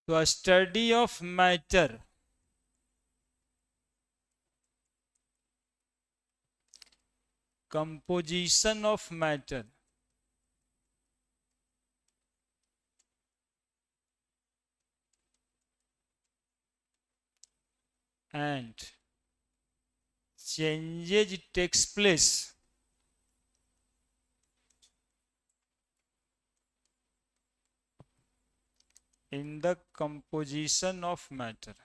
तो study of matter, composition of matter, and changes takes place in the composition of matter.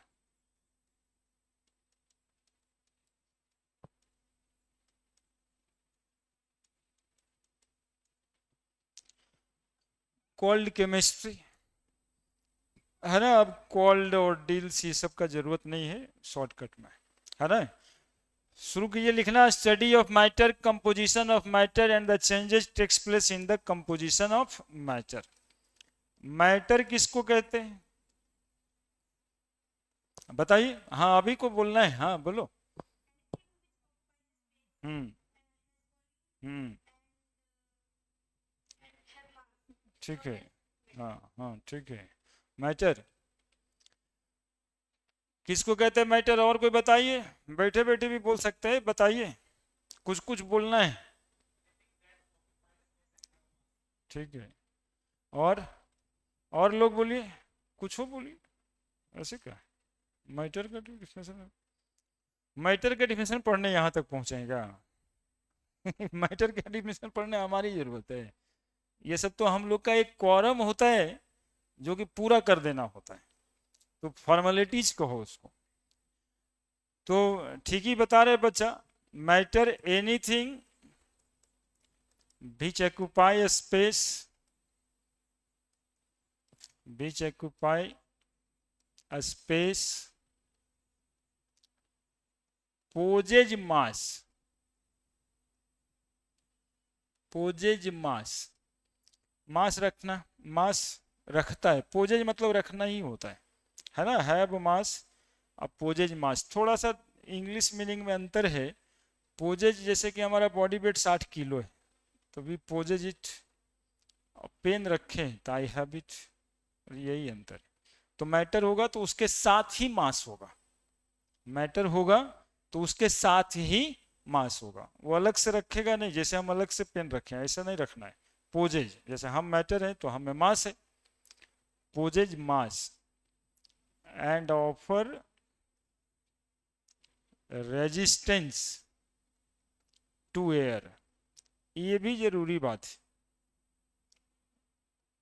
Cold chemistry है ना। अब cold और deals ये सब का जरूरत नहीं है शॉर्टकट में, है ना। शुरू कीजिए लिखना, study of matter, composition of matter and the changes takes place in the composition of matter. Matter किसको कहते हैं बताइए। हाँ अभी को बोलना है, हाँ बोलो। हम्म हम्म ठीक है। हाँ हाँ ठीक है। मैटर किसको कहते हैं मैटर, और कोई बताइए। बैठे बैठे भी बोल सकते हैं, बताइए, कुछ कुछ बोलना है। ठीक है। और और लोग बोलिए, कुछ हो बोलिए। ऐसे क्या मैटर का डिफिनेशन, मैटर का डिफिनेशन पढ़ने यहाँ तक पहुँचेगा। मैटर का डिफिनेशन पढ़ने हमारी जरूरत है। ये सब तो हम लोग का एक क्वारम होता है जो कि पूरा कर देना होता है, तो फॉर्मेलिटीज कहो उसको। तो ठीक ही बता रहे बच्चा, matter anything which occupy a space, which occupy a space, poses mass, poses mass, मास रखना, मास रखता है, पोजेज मतलब रखना ही होता है ना। हैव मास, अब पोजेज मास, थोड़ा सा इंग्लिश मीनिंग में अंतर है। पोजेज जैसे कि हमारा बॉडी वेट 60 किलो है, तो भी पोजेज इट, पेन रखें तो आई हैव इट, यही अंतर है। तो मैटर होगा तो उसके साथ ही मास होगा, मैटर होगा तो उसके साथ ही मास होगा, वो अलग से रखेगा नहीं, जैसे हम अलग से पेन रखें ऐसा नहीं रखना है। पोजेज जैसे हम मैटर है तो हमें मास है, possess mass and offer resistance to air, ये भी जरूरी बात है।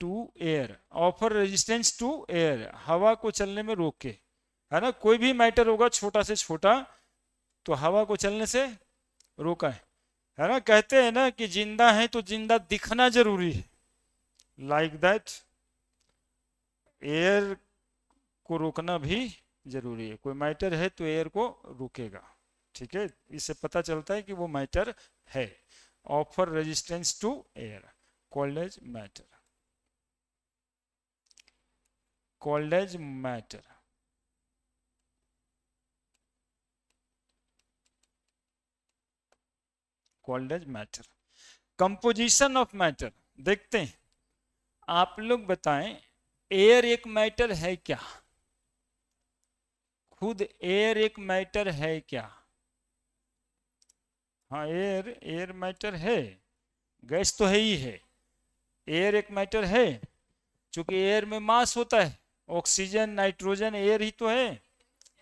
To air, offer resistance to air, हवा को चलने में रोके, है ना। कोई भी मैटर होगा छोटा से छोटा तो हवा को चलने से रोका है ना। कहते हैं ना कि जिंदा है तो जिंदा दिखना जरूरी है, लाइक दैट एयर को रोकना भी जरूरी है। कोई मैटर है तो एयर को रोकेगा, ठीक है। इससे पता चलता है कि वो मैटर है। Offer resistance to air, called as matter, called as matter, called as matter. Composition of matter देखते हैं। आप लोग बताएं, एयर एक मैटर है क्या? खुद एयर एक मैटर है क्या? हाँ एयर, एयर मैटर है, गैस तो है ही है। एयर एक मैटर है क्योंकि एयर में मास होता है, ऑक्सीजन नाइट्रोजन एयर ही तो है,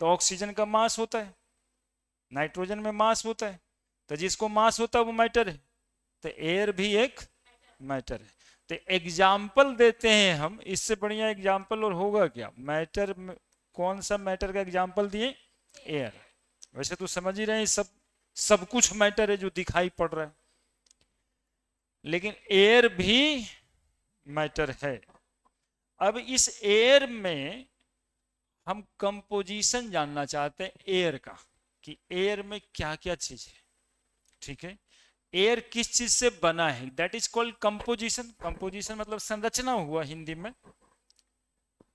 तो ऑक्सीजन का मास होता है, नाइट्रोजन में मास होता है, तो जिसको मास होता है वो मैटर है। तो एयर भी एक मैटर है। तो एग्जाम्पल देते हैं हम, इससे बढ़िया एग्जाम्पल और होगा क्या। मैटर में कौन सा मैटर का एग्जाम्पल दिए? एयर। वैसे तो समझ ही रहे हैं, सब कुछ मैटर है जो दिखाई पड़ रहा है, लेकिन एयर भी मैटर है। अब इस एयर में हम कंपोजिशन जानना चाहते हैं एयर का, कि एयर में क्या क्या चीज है, ठीक है। एयर किस चीज से बना है, that is called composition. Composition मतलब संरचना हुआ हिंदी में।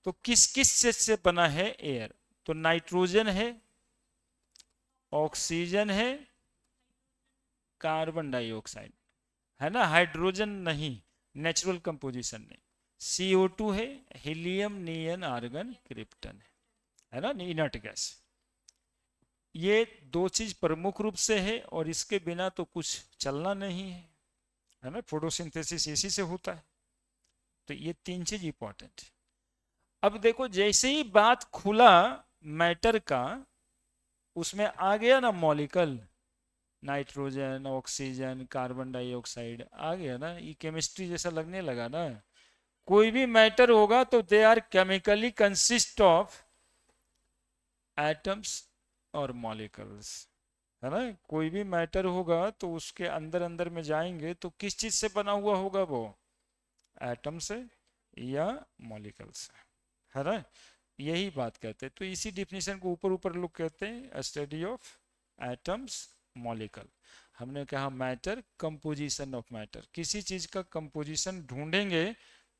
तो किस किस चीज से बना है एयर? तो नाइट्रोजन है, ऑक्सीजन है, कार्बन डाइऑक्साइड, है ना। हाइड्रोजन नहीं, नेचुरल कंपोजिशन नहीं। CO2 है, हीलियम, नियन, आर्गन, क्रिप्टन है ना, इनर्ट गैस। ये दो चीज प्रमुख रूप से है, और इसके बिना तो कुछ चलना नहीं है ना, फोटोसिंथेसिस इसी से होता है। तो ये तीन चीज इंपॉर्टेंट है। अब देखो, जैसे ही बात खुला मैटर का, उसमें आ गया ना molecule, nitrogen, oxygen, carbon dioxide आ गया ना, ये केमिस्ट्री जैसा लगने लगा ना। कोई भी मैटर होगा तो they are chemically consist of atoms और मॉलिक्यूल्स, है ना। कोई भी मैटर होगा तो उसके अंदर अंदर में जाएंगे तो किस चीज से बना हुआ होगा वो, एटम से या मॉलिक्यूल से, है ना। यही बात कहते हैं। तो इसी डिफिनेशन को ऊपर ऊपर लोग कहते हैं स्टडी ऑफ एटम्स, मॉलिक्यूल। हमने कहा मैटर, कंपोजिशन ऑफ मैटर। किसी चीज का कंपोजिशन ढूंढेंगे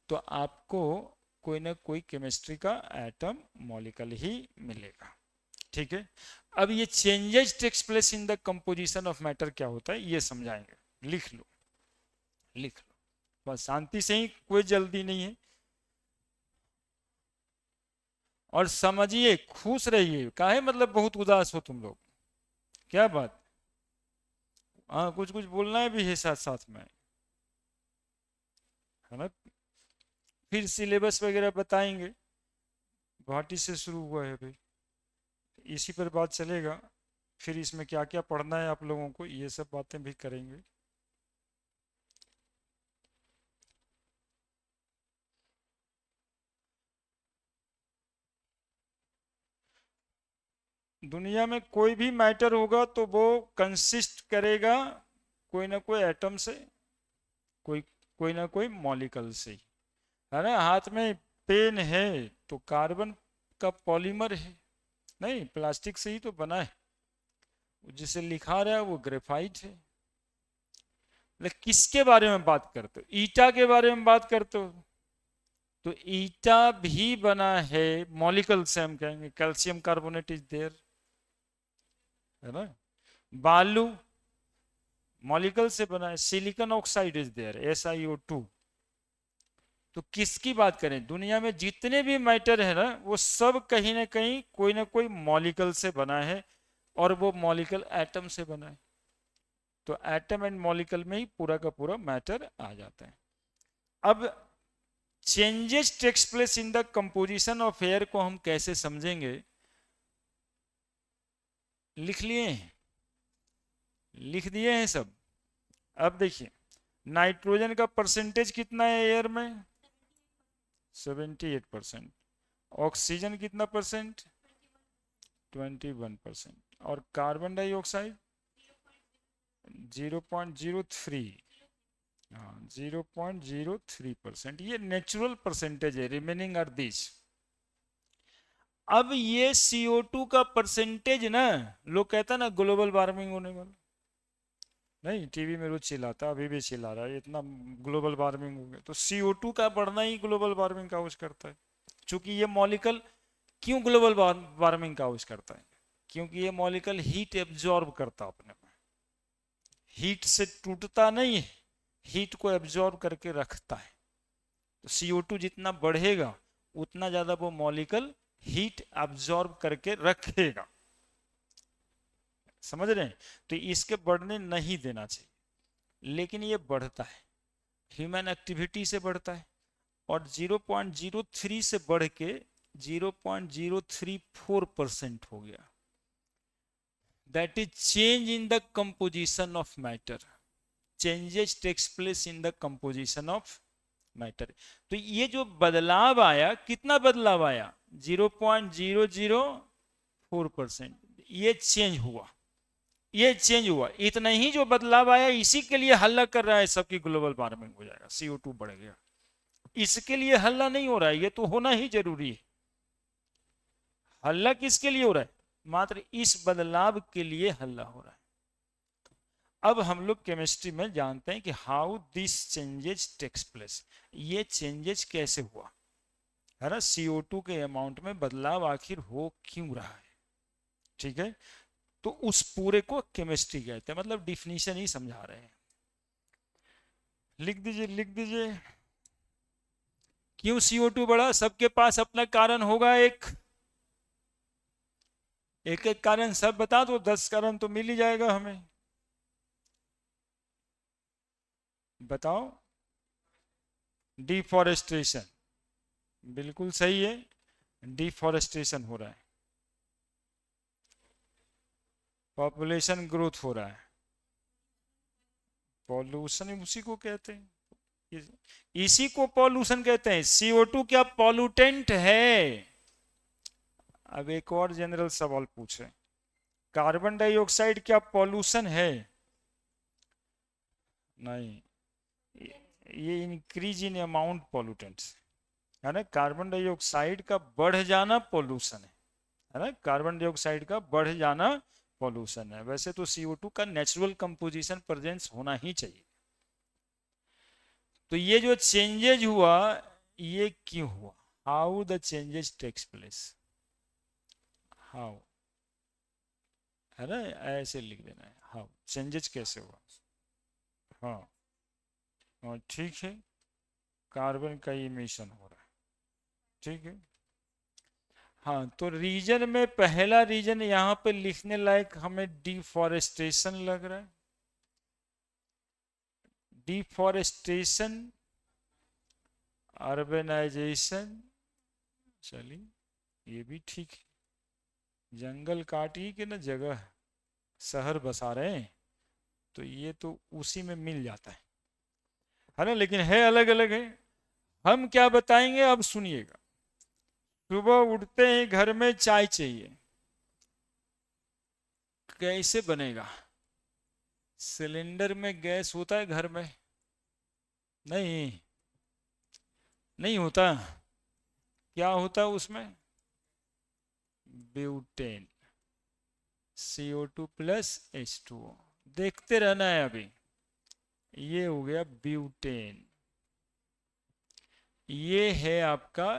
तो आपको कोई ना कोई केमिस्ट्री का एटम, मॉलिक्यूल ही मिलेगा। ठीक है। अब ये changes takes place in the composition of matter क्या होता है ये समझाएंगे। लिख लो, लिख लो, बस शांति से ही, कोई जल्दी नहीं है। और समझिए, खुश रहिए, काहे मतलब बहुत उदास हो तुम लोग, क्या बात। हाँ, कुछ कुछ बोलना है भी है साथ साथ में, है ना। फिर सिलेबस वगैरह बताएंगे, गुवाहाटी से शुरू हुआ है भाई, इसी पर बात चलेगा। फिर इसमें क्या क्या पढ़ना है आप लोगों को, ये सब बातें भी करेंगे। दुनिया में कोई भी मैटर होगा तो वो कंसिस्ट करेगा कोई ना कोई एटम से, कोई कोई ना कोई मॉलिक्यूल से, है ना। हाथ में पेन है तो कार्बन का पॉलीमर है, नहीं, प्लास्टिक से ही तो बना है। जिसे लिखा रहा है वो ग्रेफाइट है। लेकिन किसके बारे में बात करते हो, ईटा के बारे में बात करते हो। तो ईटा भी बना है मॉलिक्यूल से, हम कहेंगे कैल्शियम कार्बोनेट इज देयर, है ना। बालू मॉलिक्यूल से बना है, silicon oxide is there, SiO2। तो किसकी बात करें, दुनिया में जितने भी मैटर है ना, वो सब कहीं ना कोई मॉलिक्यूल से बना है, और वो मॉलिक्यूल एटम से बना है। तो एटम एंड मॉलिक्यूल में ही पूरा का पूरा मैटर आ जाता है। अब changes takes place in the composition of air को हम कैसे समझेंगे, लिख लिए हैं, लिख दिए हैं सब। अब देखिए, नाइट्रोजन का परसेंटेज कितना है एयर में, 78%। ऑक्सीजन कितना परसेंट, 21%। और कार्बन डाइऑक्साइड 0.03, हाँ 0.03%। ये नेचुरल परसेंटेज है, रिमेनिंग आर दिस। अब ये CO2 का परसेंटेज ना, लोग कहता है ना ग्लोबल वार्मिंग होने वाला, नहीं, टीवी में रोज चिल्लाता, अभी भी चिल्ला रहा है, इतना ग्लोबल वार्मिंग हो गया। तो CO2 का बढ़ना ही ग्लोबल वार्मिंग का काउज करता है। क्योंकि ये मॉलिक्यूल, क्यों ग्लोबल वार्मिंग का काउज करता है, क्योंकि ये मॉलिक्यूल हीट एब्जॉर्ब करता अपने में, हीट से टूटता नहीं है, हीट को एब्जॉर्ब करके रखता है। तो CO2 जितना बढ़ेगा उतना ज्यादा वो मॉलिक्यूल हीट एब्जॉर्ब करके रखेगा, समझ रहे हैं। तो इसके बढ़ने नहीं देना चाहिए, लेकिन ये बढ़ता है, ह्यूमन एक्टिविटी से बढ़ता है। और 0.03 से बढ़ के 0.034% हो गया। That is change in the composition of matter, changes takes place in the composition of matter. तो ये जो बदलाव आया, कितना बदलाव आया, 0.004%, ये चेंज हुआ, ये चेंज हुआ। इतना ही जो बदलाव आया, इसी के लिए हल्ला कर रहा है सबकी ग्लोबल वार्मिंग हो जाएगा, CO2 बढ़ गया। इसके लिए हल्ला नहीं हो रहा है, ये तो होना ही जरूरी है। हल्ला किसके लिए हो रहा है, मात्र इस बदलाव के लिए हल्ला हो रहा है। अब हम लोग केमिस्ट्री में जानते हैं कि how this changes takes place, ये चेंजेस कैसे हुआ, है ना। CO2 के अमाउंट में बदलाव आखिर हो क्यों रहा है, ठीक है। तो उस पूरे को केमिस्ट्री कहते हैं, मतलब डिफिनीशन ही समझा रहे हैं। लिख दीजिए, लिख दीजिए। क्यों CO2 बढ़ा? सबके पास अपना कारण होगा, एक एक एक कारण सब बता दो, 10 कारण तो मिल ही जाएगा हमें। बताओ। डिफॉरेस्टेशन, बिल्कुल सही है, डिफॉरेस्टेशन हो रहा है, पॉपुलेशन ग्रोथ हो रहा है, पॉल्यूशन उसी को कहते हैं, इसी को पॉल्यूशन कहते हैं। CO2 क्या पॉल्यूटेंट है? अब एक और जनरल सवाल पूछे, कार्बन डाइऑक्साइड क्या पॉल्यूशन है? नहीं, ये इंक्रीज इन अमाउंट पॉल्यूटेंट्स है ना। कार्बन डाइऑक्साइड का बढ़ जाना पॉल्यूशन है ना, कार्बन डाइऑक्साइड का बढ़ जाना पॉल्यूशन है। वैसे तो CO2 का नेचुरल कंपोजिशन प्रेजेंस होना ही चाहिए। तो ये जो चेंजेज हुआ, ये क्यों हुआ? How the changes takes place, how, है ना, ऐसे लिख देना है, हाउ चेंजेस कैसे हुआ। हाँ, हाँ ठीक है, कार्बन का इमिशन हो रहा है, ठीक है। हाँ, तो रीजन में पहला रीजन यहाँ पे लिखने लायक हमें डिफॉरेस्टेशन लग रहा है। डिफॉरेस्टेशन, अर्बनाइजेशन, चलिए ये भी ठीक है। जंगल काटिए कि ना जगह शहर बसा रहे हैं, तो ये तो उसी में मिल जाता है ना, लेकिन है अलग अलग है। हम क्या बताएंगे अब सुनिएगा। सुबह उठते ही घर में चाय चाहिए, कैसे बनेगा? सिलेंडर में गैस होता है घर में? नहीं, नहीं होता। क्या होता है उसमें? Butane, CO2 plus H2O। देखते रहना है अभी। ये हो गया ब्यूटेन, ये है आपका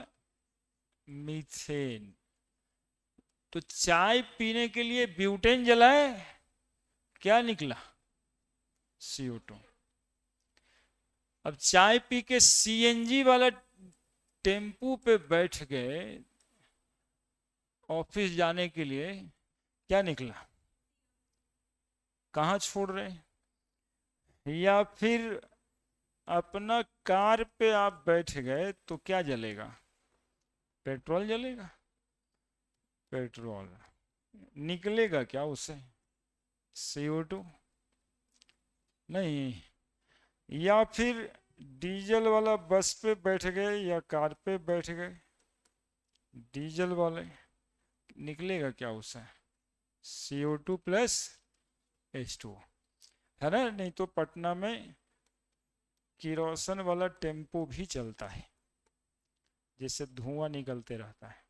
मीथेन। तो चाय पीने के लिए ब्यूटेन जलाए, क्या निकला? CO2। अब चाय पी के CNG वाला टेम्पू पे बैठ गए ऑफिस जाने के लिए, क्या निकला? कहाँ छोड़ रहे हैं? या फिर अपना कार पे आप बैठ गए तो क्या जलेगा? पेट्रोल जलेगा। पेट्रोल निकलेगा क्या उससे? CO2 नहीं। या फिर डीजल वाला बस पे बैठ गए या कार पे बैठ गए, डीजल वाले, निकलेगा क्या उससे? CO2 प्लस H2O, है ना। नहीं तो पटना में किरोसिन वाला टेम्पो भी चलता है, जिससे धुआं निकलते रहता है,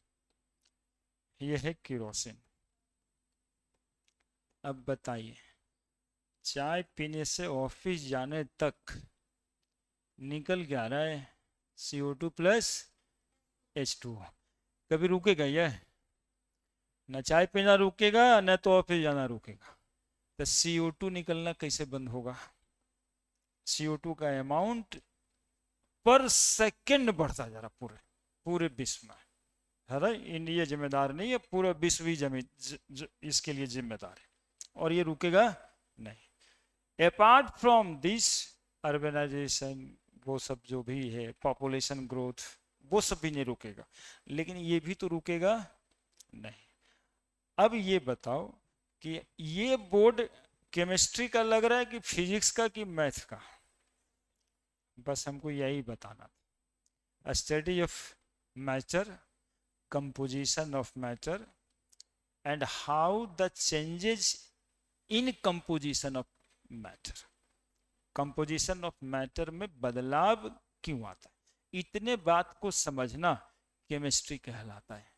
यह है किरोसिन। अब बताइए, चाय पीने से ऑफिस जाने तक निकल क्या रहा है? CO2 plus H2O। कभी रुकेगा यह? न चाय पीना रुकेगा न तो ऑफिस जाना रुकेगा। तो CO2 निकलना कैसे बंद होगा? CO2 का अमाउंट पर सेकंड बढ़ता जा रहा पूरे पूरे विश्व में, है ना। इंडिया जिम्मेदार नहीं है, पूरा विश्व ही इसके लिए जिम्मेदार है, और ये रुकेगा नहीं। अपार्ट फ्रॉम दिस, अर्बनाइजेशन, वो सब जो भी है, पॉपुलेशन ग्रोथ, वो सब भी नहीं रुकेगा, लेकिन ये भी तो रुकेगा नहीं। अब ये बताओ कि ये बोर्ड केमिस्ट्री का लग रहा है कि फिजिक्स का कि मैथ का? बस हमको यही बताना था। Study of matter, composition of matter, and how the changes in composition of matter, composition of matter में बदलाव क्यों आता है, इतने बात को समझना केमिस्ट्री कहलाता है।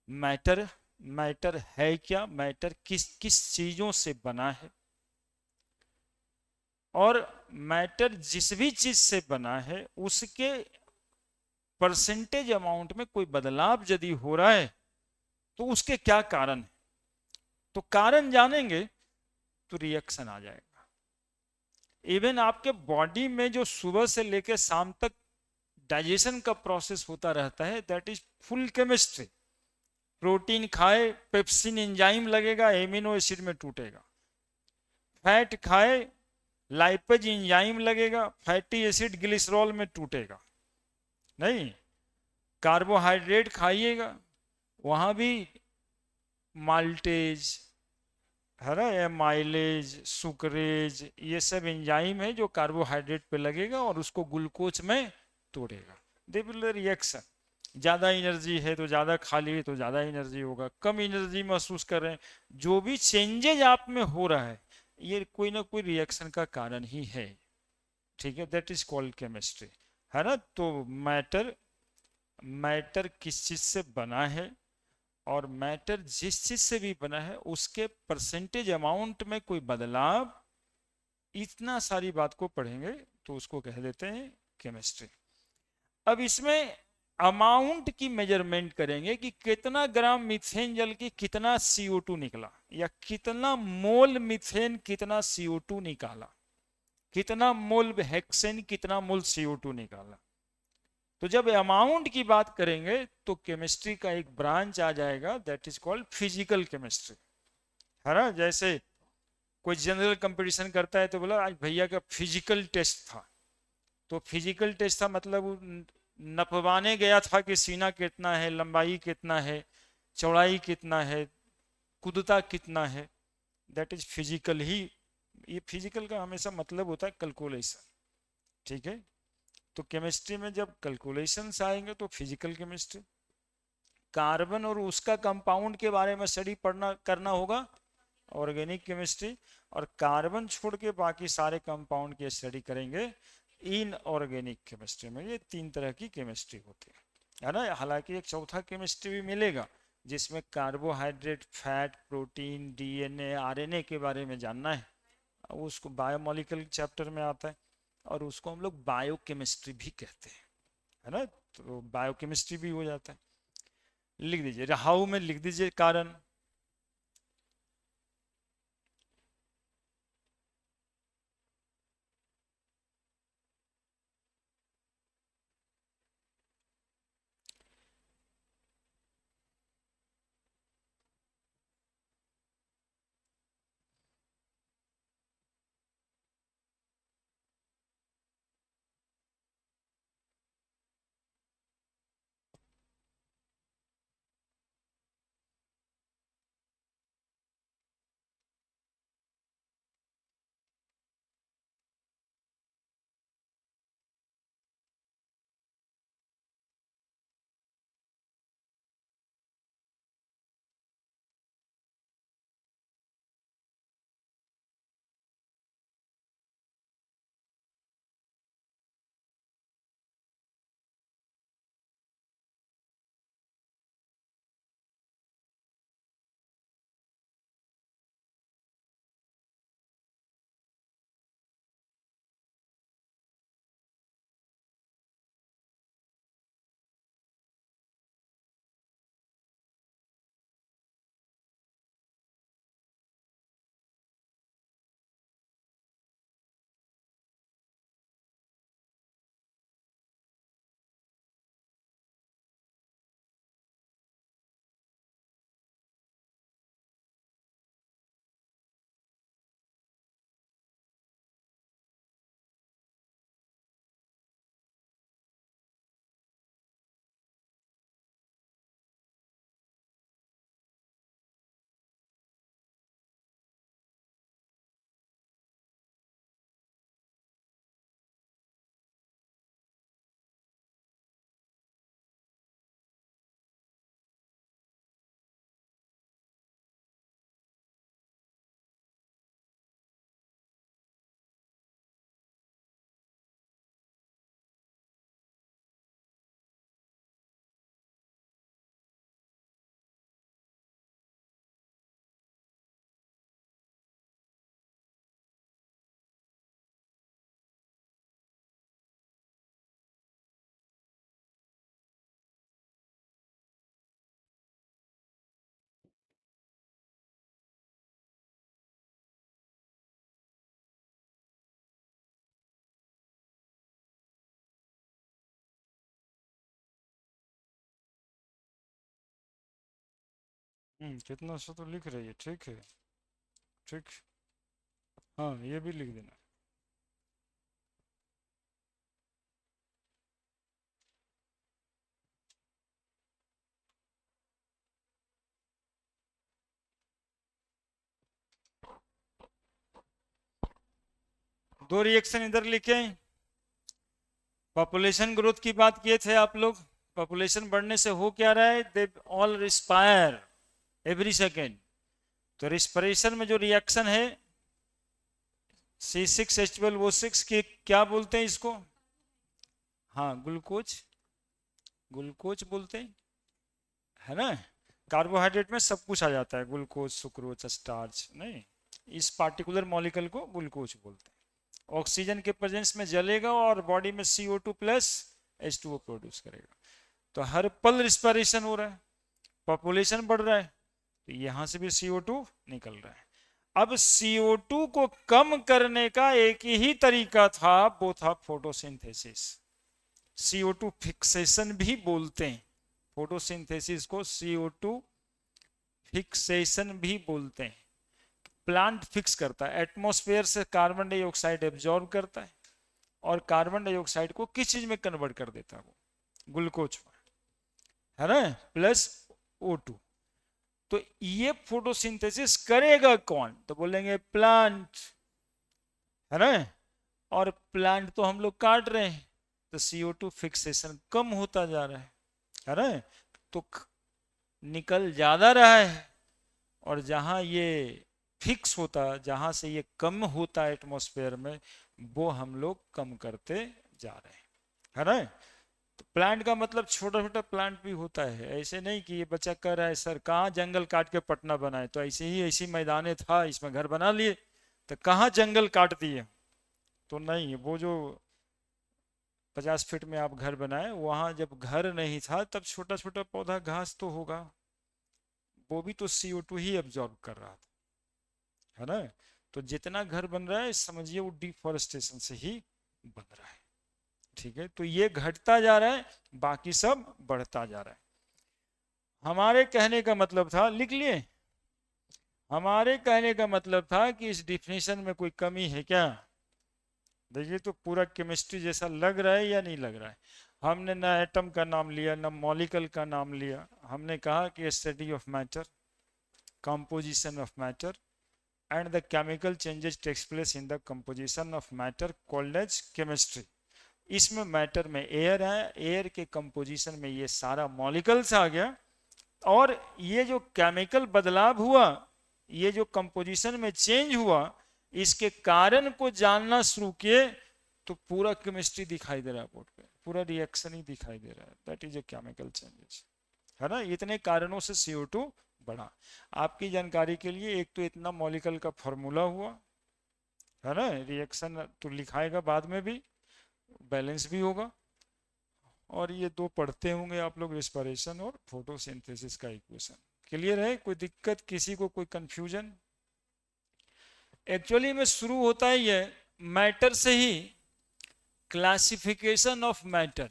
मैटर, मैटर है क्या, मैटर किस किस चीजों से बना है, और मैटर जिस भी चीज से बना है उसके परसेंटेज अमाउंट में कोई बदलाव यदि हो रहा है तो उसके क्या कारण है। तो कारण जानेंगे तो रिएक्शन आ जाएगा। इवन आपके बॉडी में जो सुबह से लेकर शाम तक डाइजेशन का प्रोसेस होता रहता है, that is full chemistry. Protein खाए, पेप्सिन एंजाइम लगेगा, एमिनो एसिड में टूटेगा। फैट खाए, लाइपेज एंजाइम लगेगा, फैटी एसिड ग्लिसरॉल में टूटेगा। नहीं, कार्बोहाइड्रेट खाइएगा, वहां भी माल्टेज है ना, या माइलेज, सुक्रेज, ये सब एंजाइम है जो कार्बोहाइड्रेट पे लगेगा और उसको ग्लूकोज में तोड़ेगा। They will reaction. ज्यादा एनर्जी है तो ज्यादा खा लिए तो ज्यादा एनर्जी होगा, कम एनर्जी महसूस कर रहे हैं, जो भी चेंजेज आप में हो रहा है ये कोई ना कोई रिएक्शन का कारण ही है। ठीक है, दैट इज कॉल्ड केमिस्ट्री, है ना। तो मैटर, मैटर किस चीज से बना है, और मैटर जिस चीज से भी बना है उसके परसेंटेज अमाउंट में कोई बदलाव, इतना सारी बात को पढ़ेंगे तो उसको कह देते हैं केमिस्ट्री। अब इसमें अमाउंट की मेजरमेंट करेंगे कि कितना ग्राम मीथेन जल के कितना CO2 निकला, या कितना मोल मीथेन कितना CO2 निकाला, कितना मोल हेक्सेन कितना मोल CO2 निकाला। तो जब अमाउंट की बात करेंगे तो केमिस्ट्री का एक ब्रांच आ जाएगा, that is called physical chemistry, है ना। जैसे कोई जनरल कंपटीशन करता है तो बोला आज भैया का फिजिकल टेस्ट था, तो फिजिकल टेस्ट था मतलब नपवाने गया था कि सीना कितना है, लंबाई कितना है, चौड़ाई कितना है, कूदता कितना है, दैट इज फिजिकल ही। ये फिजिकल का हमेशा मतलब होता है कैलकुलेशन। ठीक है, तो केमिस्ट्री में जब कैलकुलेशंस आएंगे तो फिजिकल केमिस्ट्री। कार्बन और उसका कंपाउंड के बारे में स्टडी पढ़ना करना होगा, ऑर्गेनिक केमिस्ट्री। और कार्बन छोड़ के बाकी सारे कंपाउंड की स्टडी करेंगे इन ऑर्गेनिक केमिस्ट्री में। ये तीन तरह की केमिस्ट्री होती है ना। हालांकि एक चौथा केमिस्ट्री भी मिलेगा जिसमें carbohydrate, fat, protein, DNA, RNA के बारे में जानना है, उसको बायोमोलिकुलर चैप्टर में आता है, और उसको हम लोग बायोकेमिस्ट्री भी कहते हैं, है ना। तो बायोकेमिस्ट्री भी हो जाता है। लिख दीजिए, हाउ में लिख दीजिए कारण। कितना सा तो लिख रही है, ठीक है। ठीक। हाँ, ये भी लिख देना। दो रिएक्शन इधर लिखे। पॉपुलेशन ग्रोथ की बात किए थे आप लोग। पॉपुलेशन बढ़ने से हो क्या रहा है, they all respire every second. तो रिस्पिरेशन में जो रिएक्शन है C6H12O6 की, क्या बोलते हैं इसको? हाँ, ग्लूकोज। ग्लूकोज बोलते हैं, है ना। कार्बोहाइड्रेट में सब कुछ आ जाता है, ग्लूकोज, सुक्रोज, स्टार्च, नहीं। इस पार्टिकुलर मॉलिक्यूल को ग्लूकोज बोलते हैं। ऑक्सीजन के प्रेजेंस में जलेगा और बॉडी में CO2 प्लस H2O प्रोड्यूस करेगा। तो हर पल रिस्पिरेशन हो रहा है, पॉपुलेशन बढ़ रहा है, तो यहां से भी CO2 निकल रहा है। अब CO2 को कम करने का एक ही तरीका था, वो था फोटोसिंथेसिस। CO2 फिक्सेशन भी बोलते हैं, फोटोसिंथेसिस को CO2 फिक्सेशन भी बोलते हैं। प्लांट फिक्स करता है, एटमॉस्फेयर से कार्बन डाइऑक्साइड एब्जॉर्ब करता है और कार्बन डाइऑक्साइड को किस चीज में कन्वर्ट कर देता है, वो ग्लूकोज, है ना, प्लस O2। तो ये फोटोसिंथेसिस करेगा कौन, तो बोलेंगे प्लांट, है ना। और प्लांट तो हम लोग काट रहे हैं, तो CO2 फिक्सेशन कम होता जा रहा है ना। तो निकल ज्यादा रहा है, और जहां ये फिक्स होता, जहां से ये कम होता है एटमॉस्फेयर में, वो हम लोग कम करते जा रहे हैं, है ना। तो प्लांट का मतलब छोटा छोटा प्लांट भी होता है, ऐसे नहीं कि ये बच्चा कह रहा है सर कहाँ जंगल काट के पटना बनाए, तो ऐसे ही ऐसी मैदाने था इसमें घर बना लिए, तो कहाँ जंगल काट दिए, तो नहीं। वो जो 50 फीट में आप घर बनाए, वहां जब घर नहीं था तब छोटा छोटा पौधा घास तो होगा, वो भी तो CO2 ही एब्जॉर्ब कर रहा था, है ना। तो जितना घर बन रहा है समझिए वो डिफोरेस्टेशन से ही बन रहा है, ठीक है। तो ये घटता जा रहा है, बाकी सब बढ़ता जा रहा है। हमारे कहने का मतलब था, लिख लिए, हमारे कहने का मतलब था कि इस डिफिनेशन में कोई कमी है क्या। देखिए, तो पूरा केमिस्ट्री जैसा लग रहा है या नहीं लग रहा है। हमने ना एटम का नाम लिया, ना मॉलिक्यूल का नाम लिया, हमने कहा कि study of matter, composition of matter and the chemical changes takes place in the composition of matter called as chemistry। इसमें मैटर में एयर है, एयर के कंपोजिशन में ये सारा मॉलिकल्स आ गया, और ये जो केमिकल बदलाव हुआ, ये जो कंपोजिशन में चेंज हुआ, इसके कारण को जानना शुरू किए, तो पूरा केमिस्ट्री दिखाई दे रहा है बोर्ड पे, पूरा रिएक्शन ही दिखाई दे रहा है, that is a chemical changes, है ना। इतने कारणों से CO2 बढ़ा। आपकी जानकारी के लिए, एक तो इतना मॉलिक्यूल का फॉर्मूला हुआ, है ना, रिएक्शन तो लिखाएगा बाद में भी, बैलेंस भी होगा, और ये दो पढ़ते होंगे आप लोग, रेस्पिरेशन और फोटोसिंथेसिस का इक्वेशन। क्लियर है, कोई दिक्कत किसी को, कोई कंफ्यूजन? एक्चुअली में शुरू होता ही है मैटर से ही, क्लासिफिकेशन ऑफ मैटर।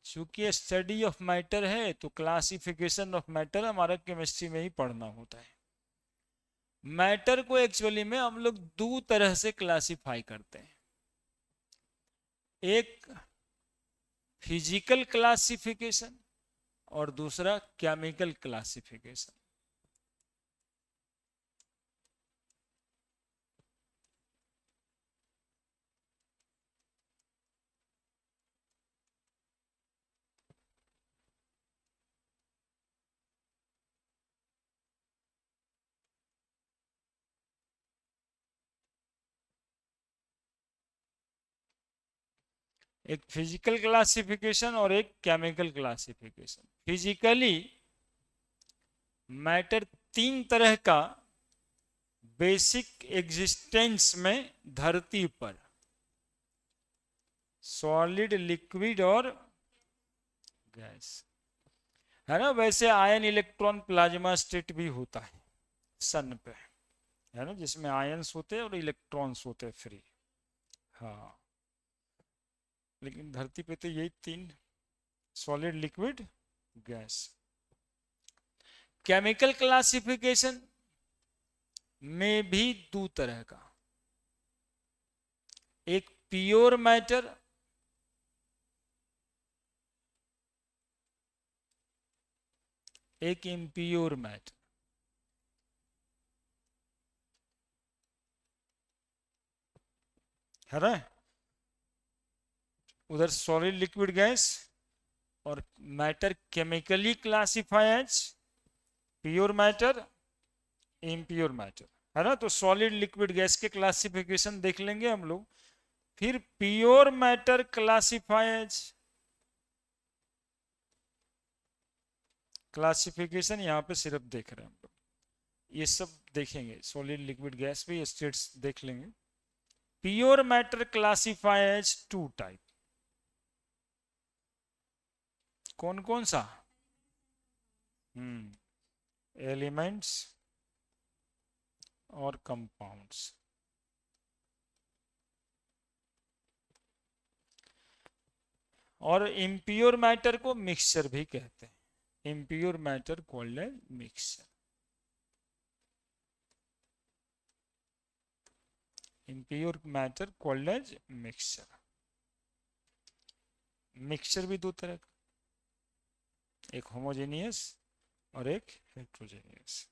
चूंकि स्टडी ऑफ मैटर है, तो क्लासिफिकेशन ऑफ मैटर हमारा केमिस्ट्री में ही पढ़ना होता है। मैटर को एक्चुअली में हम लोग दो तरह से क्लासिफाई करते हैं, एक फिजिकल क्लासिफिकेशन और दूसरा केमिकल क्लासिफिकेशन। एक फिजिकल क्लासिफिकेशन और एक केमिकल क्लासिफिकेशन। फिजिकली मैटर तीन तरह का बेसिक एग्जिस्टेंस में धरती पर, सॉलिड, लिक्विड और गैस, है ना। वैसे आयन, इलेक्ट्रॉन, प्लाज्मा स्टेट भी होता है सन पे, है ना, जिसमें आयंस होते हैं और इलेक्ट्रॉन्स होते हैं फ्री। हाँ, लेकिन धरती पे तो यही तीन, solid, liquid, gas. Chemical classification में भी दो तरह का, एक प्योर मैटर, एक इम्प्योर मैटर। है ना, उधर सॉलिड, लिक्विड, गैस, और matter chemically classify as pure matter, impure matter. है ना, तो सॉलिड, लिक्विड, गैस के क्लासिफिकेशन देख लेंगे हम लोग। फिर pure matter classify as, classification यहाँ पे सिर्फ देख रहे हैं हम लोग, ये सब देखेंगे, सॉलिड, लिक्विड, गैस भी स्टेट्स देख लेंगे। Pure matter classify as two type, कौन कौन सा? एलिमेंट्स और कंपाउंड्स। और इम्प्योर मैटर को मिक्सचर भी कहते हैं, impure matter called as mixture. Impure matter called as mixture. Mixture भी दो तरह का, एक होमोजेनियस और एक हेट्रोजेनियस।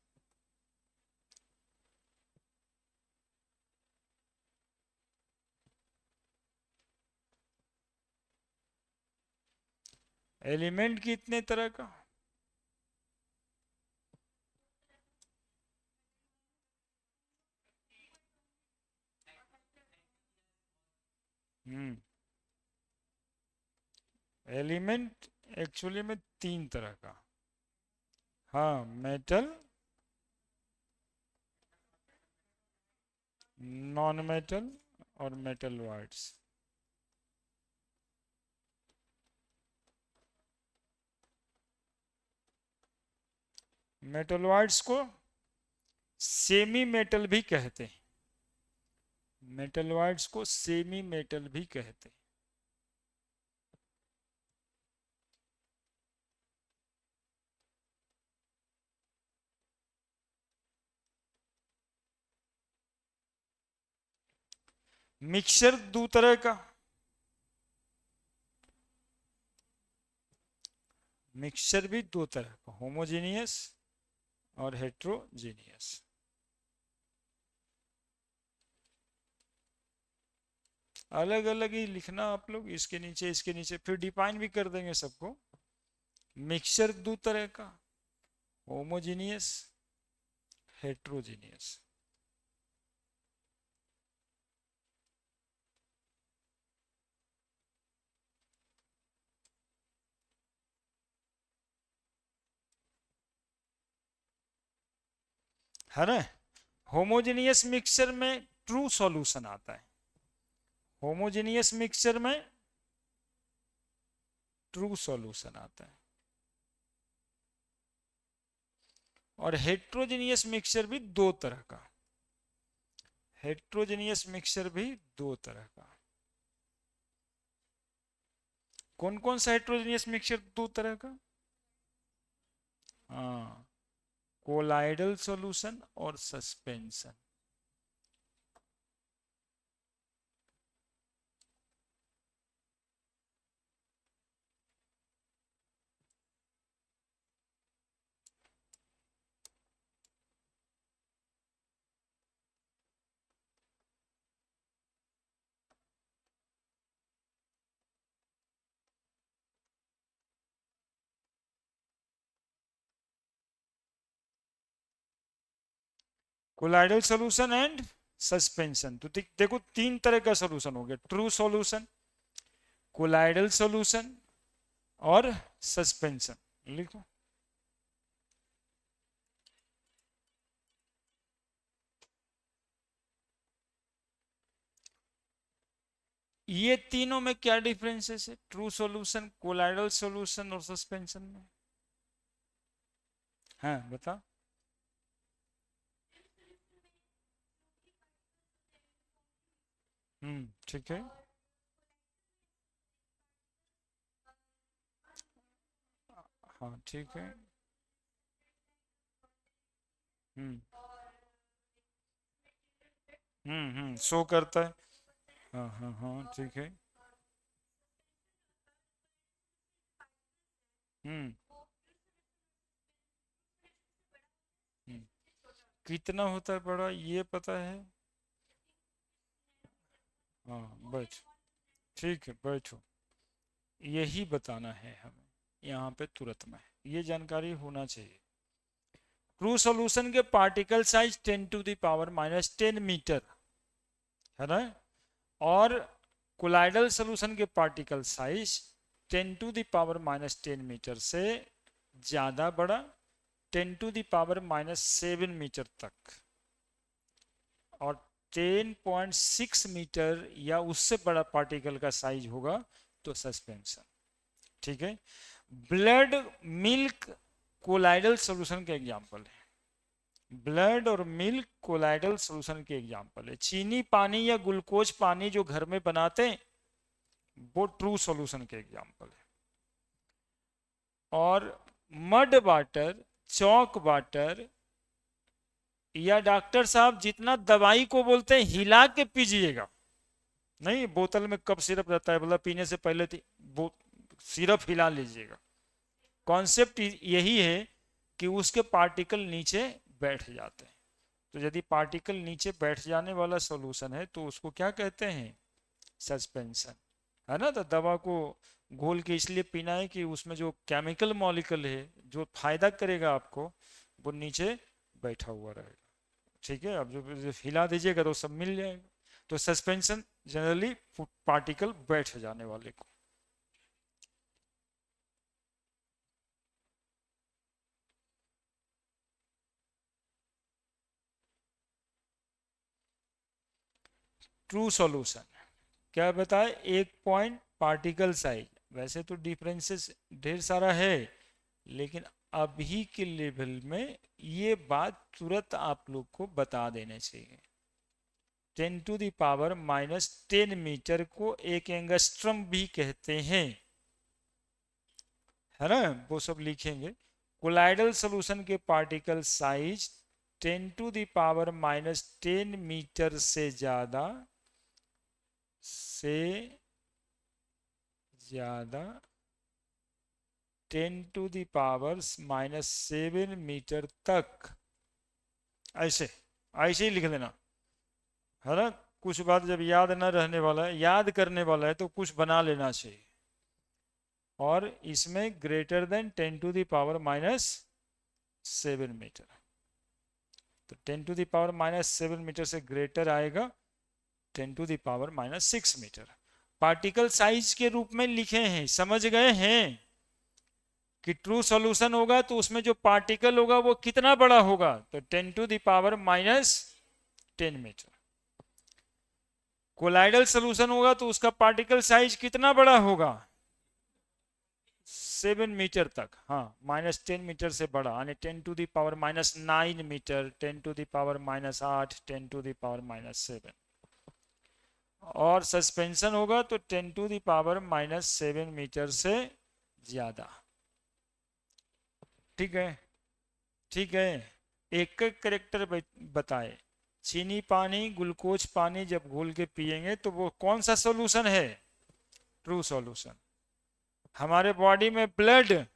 एलिमेंट कितने तरह का? हम्म एलिमेंट एक्चुअली में तीन तरह का। हाँ, मेटल, नॉन मेटल और मेटल वाइड्स। मेटल वाइड्स को सेमी मेटल भी कहते हैं, मेटल वाइड्स को सेमी मेटल भी कहते हैं। मिक्सचर दो तरह का, मिक्सचर भी दो तरह का, होमोजेनियस और हेट्रोजेनियस। अलग अलग ही लिखना आप लोग, इसके नीचे फिर डिफाइन भी कर देंगे सबको। मिक्सचर दो तरह का, होमोजेनियस, हेट्रोजेनियस। है ना, होमोजेनियस मिक्सचर में ट्रू सॉल्यूशन आता है, होमोजेनियस मिक्सचर में ट्रू सॉल्यूशन आता है। और हेट्रोजेनियस मिक्सचर भी दो तरह का, हेट्रोजेनियस मिक्सचर भी दो तरह का। कौन कौन सा हेट्रोजेनियस मिक्सचर दो तरह का? हाँ, कोलाइडल सॉल्यूशन और suspension. Colloidal solution and suspension, तो देखो तीन तरह का सॉल्यूशन हो गया, ट्रू सॉल्यूशन, कोलाइडल सॉल्यूशन और सस्पेंशन। लिखो, ये तीनों में क्या डिफरेंसेस है, ट्रू सॉल्यूशन, कोलाइडल सॉल्यूशन और सस्पेंशन में? हाँ बता। ठीक ठीक है। हाँ ठीक है। हम्म शो करता है। हाँ हाँ हाँ ठीक है। हम्म हम्म। कितना होता है बड़ा ये पता है? हाँ बैठ। ठीक है बैठो। यही बताना है हमें यहाँ पे तुरंत में। ये जानकारी होना चाहिए। ट्रू सॉल्यूशन के पार्टिकल साइज 10⁻⁻10 है ना। और कोलाइडल सॉल्यूशन के पार्टिकल साइज 10⁻⁻10 मीटर से ज्यादा बड़ा, 10⁻⁻7 मीटर तक, और 10.6 मीटर या उससे बड़ा पार्टिकल का साइज होगा तो सस्पेंशन। ठीक है। ब्लड मिल्क कोलाइडल सॉल्यूशन के एग्जांपल है। ब्लड और मिल्क कोलाइडल सॉल्यूशन के एग्जांपल है। चीनी पानी या ग्लूकोज पानी जो घर में बनाते हैं वो ट्रू सॉल्यूशन के एग्जांपल है। और मड वाटर, चौक वाटर, या डॉक्टर साहब जितना दवाई को बोलते हैं हिला के पीजिएगा, नहीं बोतल में कप सिरप रहता है, मतलब पीने से पहले सिरप हिला लीजिएगा। कॉन्सेप्ट यही है कि उसके पार्टिकल नीचे बैठ जाते हैं। तो यदि पार्टिकल नीचे बैठ जाने वाला सॉल्यूशन है तो उसको क्या कहते हैं? सस्पेंशन, है ना। तो दवा को घोल के इसलिए पीना है कि उसमें जो केमिकल मॉलिक्यूल है जो फायदा करेगा आपको वो नीचे बैठा हुआ रहेगा। ठीक है। अब जो हिला दीजिएगा तो सब मिल जाएगा। तो सस्पेंशन जनरली पार्टिकल बैठ जाने वाले को। ट्रू सॉल्यूशन क्या बताए? एक पॉइंट पार्टिकल साइज। वैसे तो डिफरेंसेस ढेर सारा है, लेकिन अभी के लेवल में ये बात तुरंत आप लोग को बता देने चाहिए। 10⁻⁻10 मीटर को एक एंगस्ट्रम भी कहते हैं, है ना। वो सब लिखेंगे। कोलाइडल सॉल्यूशन के पार्टिकल साइज 10⁻⁻10 मीटर से ज्यादा 10⁻⁻7 मीटर तक। ऐसे ऐसे ही लिख देना, है ना। कुछ बात जब याद ना रहने वाला है, याद करने वाला है, तो कुछ बना लेना चाहिए। और इसमें ग्रेटर देन 10⁻⁻7 मीटर। तो 10⁻⁻7 मीटर से ग्रेटर आएगा 10⁻⁻6 मीटर। पार्टिकल साइज के रूप में लिखे हैं, समझ गए हैं कि ट्रू सॉल्यूशन होगा तो उसमें जो पार्टिकल होगा वो कितना बड़ा होगा? तो 10⁻⁻10 मीटर। कोलाइडल सॉल्यूशन होगा तो उसका पार्टिकल साइज कितना बड़ा होगा? 7 मीटर तक। हाँ -10 मीटर से बड़ा, यानी 10⁻⁻9 मीटर, 10⁻8, 10⁻7। और सस्पेंशन होगा तो 10⁻⁻7 मीटर से ज्यादा। ठीक है। ठीक है। एक एक करेक्टर बताए। चीनी पानी ग्लूकोज पानी जब घोल के पिएंगे तो वो कौन सा सॉल्यूशन है? True solution. हमारे बॉडी में ब्लड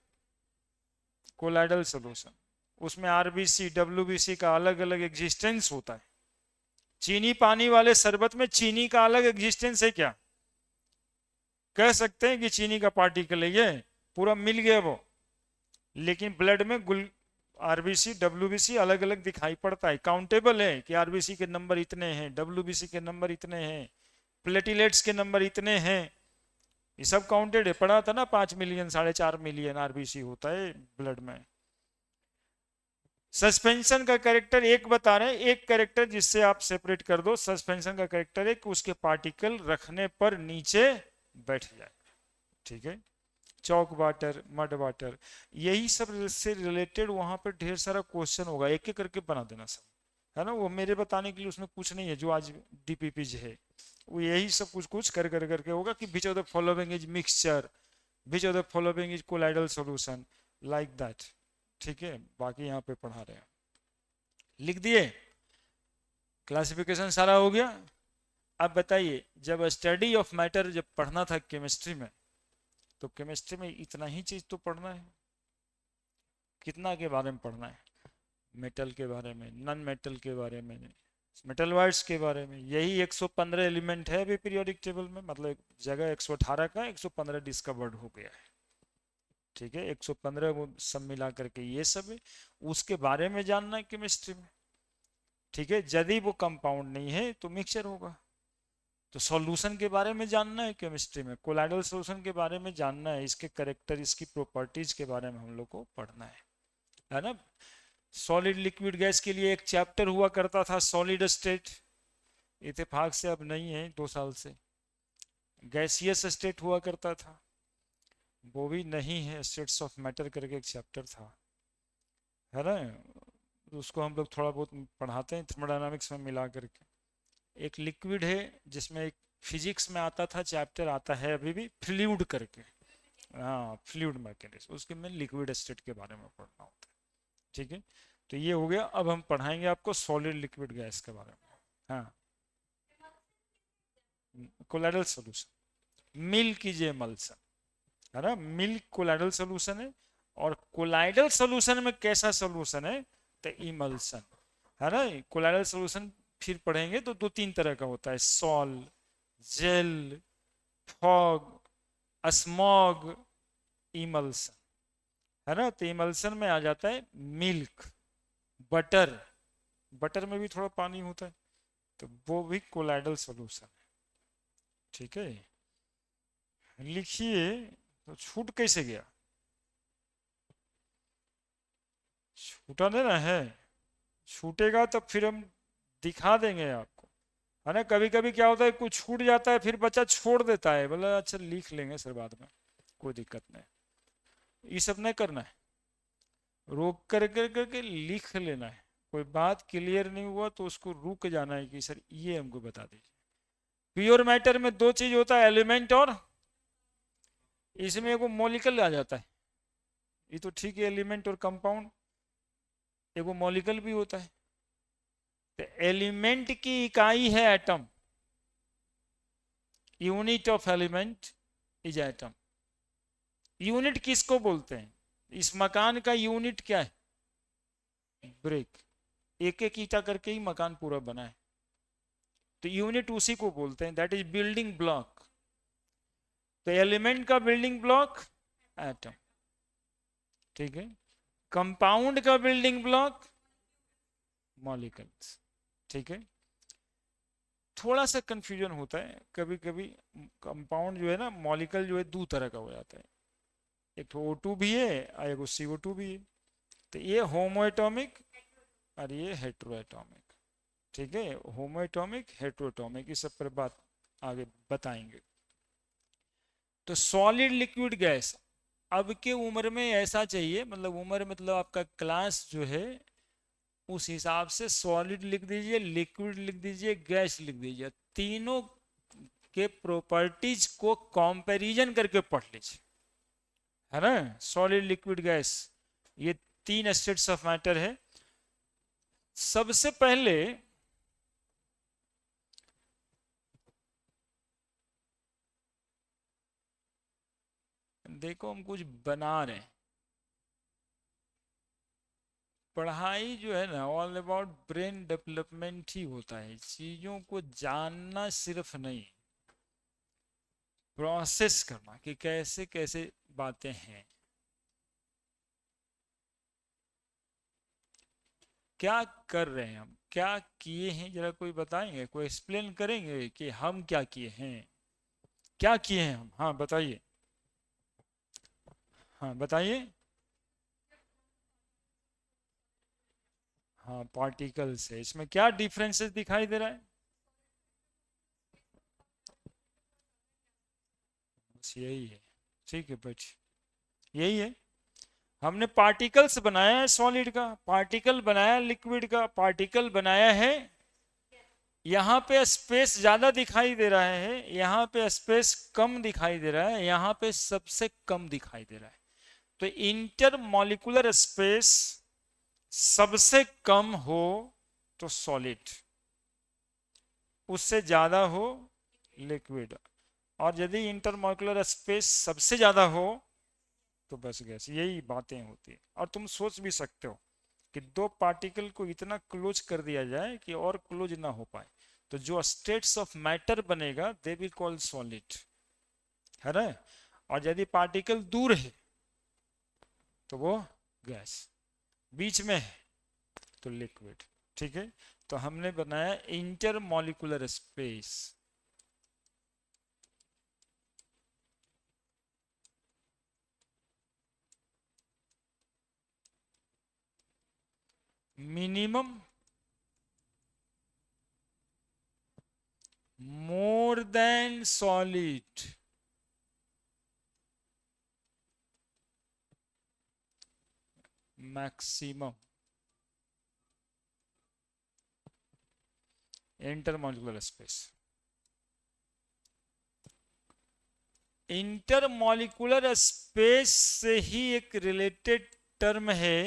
कोलाइडल सॉल्यूशन, उसमें आरबीसी डब्ल्यूबीसी का अलग अलग एग्जिस्टेंस होता है। चीनी पानी वाले शरबत में चीनी का अलग एग्जिस्टेंस है क्या? कह सकते हैं कि चीनी का पार्टिकल है, ये पूरा मिल गया वो। लेकिन ब्लड में आरबीसी डब्ल्यूबीसी अलग अलग दिखाई पड़ता है। काउंटेबल है कि आरबीसी के नंबर इतने हैं, डब्ल्यूबीसी के नंबर इतने हैं, प्लेटिलेट्स के नंबर इतने हैं। ये सब काउंटेड है। पढ़ा था ना, 5 मिलियन 4.5 मिलियन आरबीसी होता है ब्लड में। सस्पेंशन का कैरेक्टर एक बता रहे हैं, एक कैरेक्टर जिससे आप सेपरेट कर दो। सस्पेंशन का कैरेक्टर है कि उसके पार्टिकल रखने पर नीचे बैठ जाए। ठीक है। चौक वाटर, मड वाटर, यही सब से रिलेटेड वहां पर ढेर सारा क्वेश्चन होगा, एक एक करके बना देना सब, है ना। वो मेरे बताने के लिए उसमें कुछ नहीं है जो आज डीपीपीज है। वो यही सब कुछ कुछ कर कर करके होगा कि which of the following is mixture, which of the following is colloidal solution, like that. ठीक है, बाकी यहाँ पे पढ़ा रहे हैं, लिख दिए, क्लासिफिकेशन सारा हो गया। अब बताइए, जब स्टडी ऑफ मैटर जब पढ़ना था केमिस्ट्री में, तो केमिस्ट्री में इतना ही चीज तो पढ़ना है, कितना के बारे में पढ़ना है, मेटल के बारे में, नॉन मेटल के बारे में, मेटल वर्ड्स के बारे में, यही 115 एलिमेंट है अभी पीरियोडिक टेबल में, मतलब जगह 118 का 115 डिस्कवर्ड हो गया है। ठीक है, 115 वो सब मिला करके ये सब है, उसके बारे में जानना है केमिस्ट्री में। ठीक है, यदि वो कंपाउंड नहीं है तो मिक्सचर होगा। तो सॉल्यूशन के बारे में जानना है केमिस्ट्री में, कोलाइडल सॉल्यूशन के बारे में जानना है, इसके करेक्टर, इसकी प्रॉपर्टीज के बारे में हम लोग को पढ़ना है ना। सॉलिड लिक्विड गैस के लिए एक चैप्टर हुआ करता था, सॉलिड स्टेट, इत्तेफाक से अब नहीं है, 2 साल से। गैसियस स्टेट हुआ करता था, वो भी नहीं है, स्टेट्स ऑफ मैटर करके एक चैप्टर था, है ना, उसको हम लोग थोड़ा बहुत पढ़ाते हैं थर्मोडायनामिक्स में मिला करके। एक लिक्विड है जिसमें एक फिजिक्स में आता था चैप्टर, आता है अभी भी, फ्लूइड करके, हाँ फ्लूइड मैकेनिक्स, उसके में लिक्विड स्टेट के बारे में पढ़ना होता है। ठीक है, तो ये हो गया। अब हम पढ़ाएंगे आपको सॉलिड लिक्विड गैस के बारे में। हाँ, colloidal solution, milk is emulsion, है ना, मिल्क कोलाइडल सोल्यूशन है। और कोलाइडल सोल्यूशन में कैसा सोल्यूशन है, तो इमल्सन, है ना। कोलाइडल सोल्यूशन फिर पढ़ेंगे तो 2-3 तरह का होता है, sol, gel, fog, smog, emulsion, है ना। तो इमल्सन में आ जाता है मिल्क, बटर, बटर में भी थोड़ा पानी होता है, तो वो भी कोलाइडल सोल्यूशन है। ठीक है, लिखिए। तो छूट कैसे गया, छूटा नहीं ना है, छूटेगा तो फिर हम दिखा देंगे आपको, है ना। कभी कभी क्या होता है, कुछ छूट जाता है, फिर बच्चा छोड़ देता है, बोला अच्छा लिख लेंगे सर बाद में, कोई दिक्कत नहीं, ये सब नहीं करना है, रोक कर करके लिख लेना है। कोई बात क्लियर नहीं हुआ तो उसको रुक जाना है कि सर ये हमको बता दीजिए। प्योर मैटर में 2 चीज होता है, एलिमेंट और, इसमें एगो मॉलिक्यूल आ जाता है, ये तो ठीक है, एलिमेंट और कंपाउंड, एगो मॉलिक्यूल भी होता है। तो एलिमेंट की इकाई है atom, unit of element is atom. Unit किसको बोलते हैं, इस मकान का यूनिट क्या है, ब्रिक, एक एक ईटा करके ही मकान पूरा बना है, तो यूनिट उसी को बोलते हैं, दैट इज बिल्डिंग ब्लॉक। तो एलिमेंट का बिल्डिंग ब्लॉक एटम, ठीक है। कंपाउंड का बिल्डिंग ब्लॉक मॉलिक्यूल्स, ठीक है। थोड़ा सा कंफ्यूजन होता है कभी कभी, कंपाउंड जो है ना, मॉलिक्यूल जो है 2 तरह का हो जाता है, एक तो O2 भी है और एक CO2 भी है। तो ये होमो एटॉमिक और ये हेट्रो एटॉमिक, ठीक है, होमो एटॉमिक हेट्रो एटॉमिक, इस सब पर बात आगे बताएंगे। तो सॉलिड लिक्विड गैस अब के उम्र में ऐसा चाहिए, मतलब उम्र मतलब आपका क्लास जो है उस हिसाब से सॉलिड लिख दीजिए, लिक्विड लिख दीजिए, गैस लिख दीजिए, तीनों के प्रॉपर्टीज को कंपैरिजन करके पढ़ लीजिए, है ना। सॉलिड लिक्विड गैस ये 3 स्टेट्स ऑफ मैटर है। सबसे पहले देखो, हम कुछ बना रहे हैं, पढ़ाई जो है ना ऑल अबाउट ब्रेन डेवलपमेंट ही होता है, चीजों को जानना सिर्फ नहीं, प्रोसेस करना कि कैसे कैसे बातें हैं, क्या कर रहे हैं हम, क्या किए हैं, जरा कोई बताएंगे, कोई एक्सप्लेन करेंगे कि हम क्या किए हैं, क्या किए हैं हम, हाँ बताइए, हाँ बताइए। हाँ पार्टिकल्स है, इसमें क्या डिफरेंसेस दिखाई दे रहा है, बस यही है, ठीक है बच्चे, यही है। हमने पार्टिकल्स बनाया है सॉलिड का, पार्टिकल बनाया लिक्विड का, पार्टिकल बनाया है यहाँ पे स्पेस ज्यादा दिखाई दे रहा है, यहाँ पे स्पेस कम दिखाई दे रहा है, यहाँ पे सबसे कम दिखाई दे रहा है। तो इंटरमॉलिक्यूलर स्पेस सबसे कम हो तो सॉलिड, उससे ज्यादा हो लिक्विड, और यदि इंटरमॉलिक्यूलर स्पेस सबसे ज्यादा हो तो बस गैस। यही बातें होती है। और तुम सोच भी सकते हो कि दो पार्टिकल को इतना क्लोज कर दिया जाए कि और क्लोज ना हो पाए, तो जो स्टेट्स ऑफ मैटर बनेगा दे बी कॉल सॉलिड, है ना। और यदि पार्टिकल दूर है तो वो गैस, बीच में है तो लिक्विड। ठीक है, तो हमने बनाया intermolecular space. Minimum, more than solid, maximum. Intermolecular space, intermolecular space से ही एक रिलेटेड टर्म है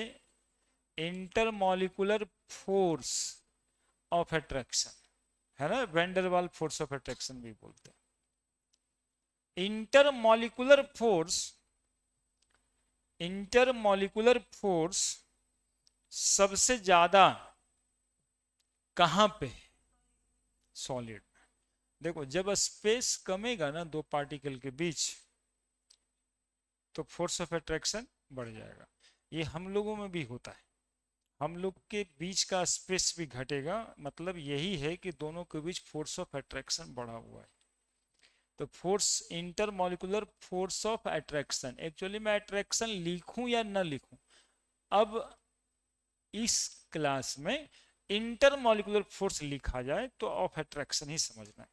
इंटरमॉलिक्यूलर फोर्स ऑफ अट्रैक्शन, है ना। वैंडरवाल फोर्स ऑफ अट्रैक्शन भी बोलते हैं। इंटरमॉलिक्यूलर फोर्स सबसे ज्यादा कहां पे? सॉलिड। देखो जब स्पेस कमेगा ना दो पार्टिकल के बीच, तो फोर्स ऑफ अट्रैक्शन बढ़ जाएगा। ये हम लोगों में भी होता है, हम लोग के बीच का स्पेस भी घटेगा, मतलब यही है कि दोनों के बीच फोर्स ऑफ अट्रैक्शन बढ़ा हुआ है। तो force, intermolecular force of attraction, actually मैं अट्रैक्शन लिखूं या ना लिखूं, अब इस क्लास में इंटरमॉलिक्यूलर फोर्स लिखा जाए तो ऑफ अट्रैक्शन ही समझना है,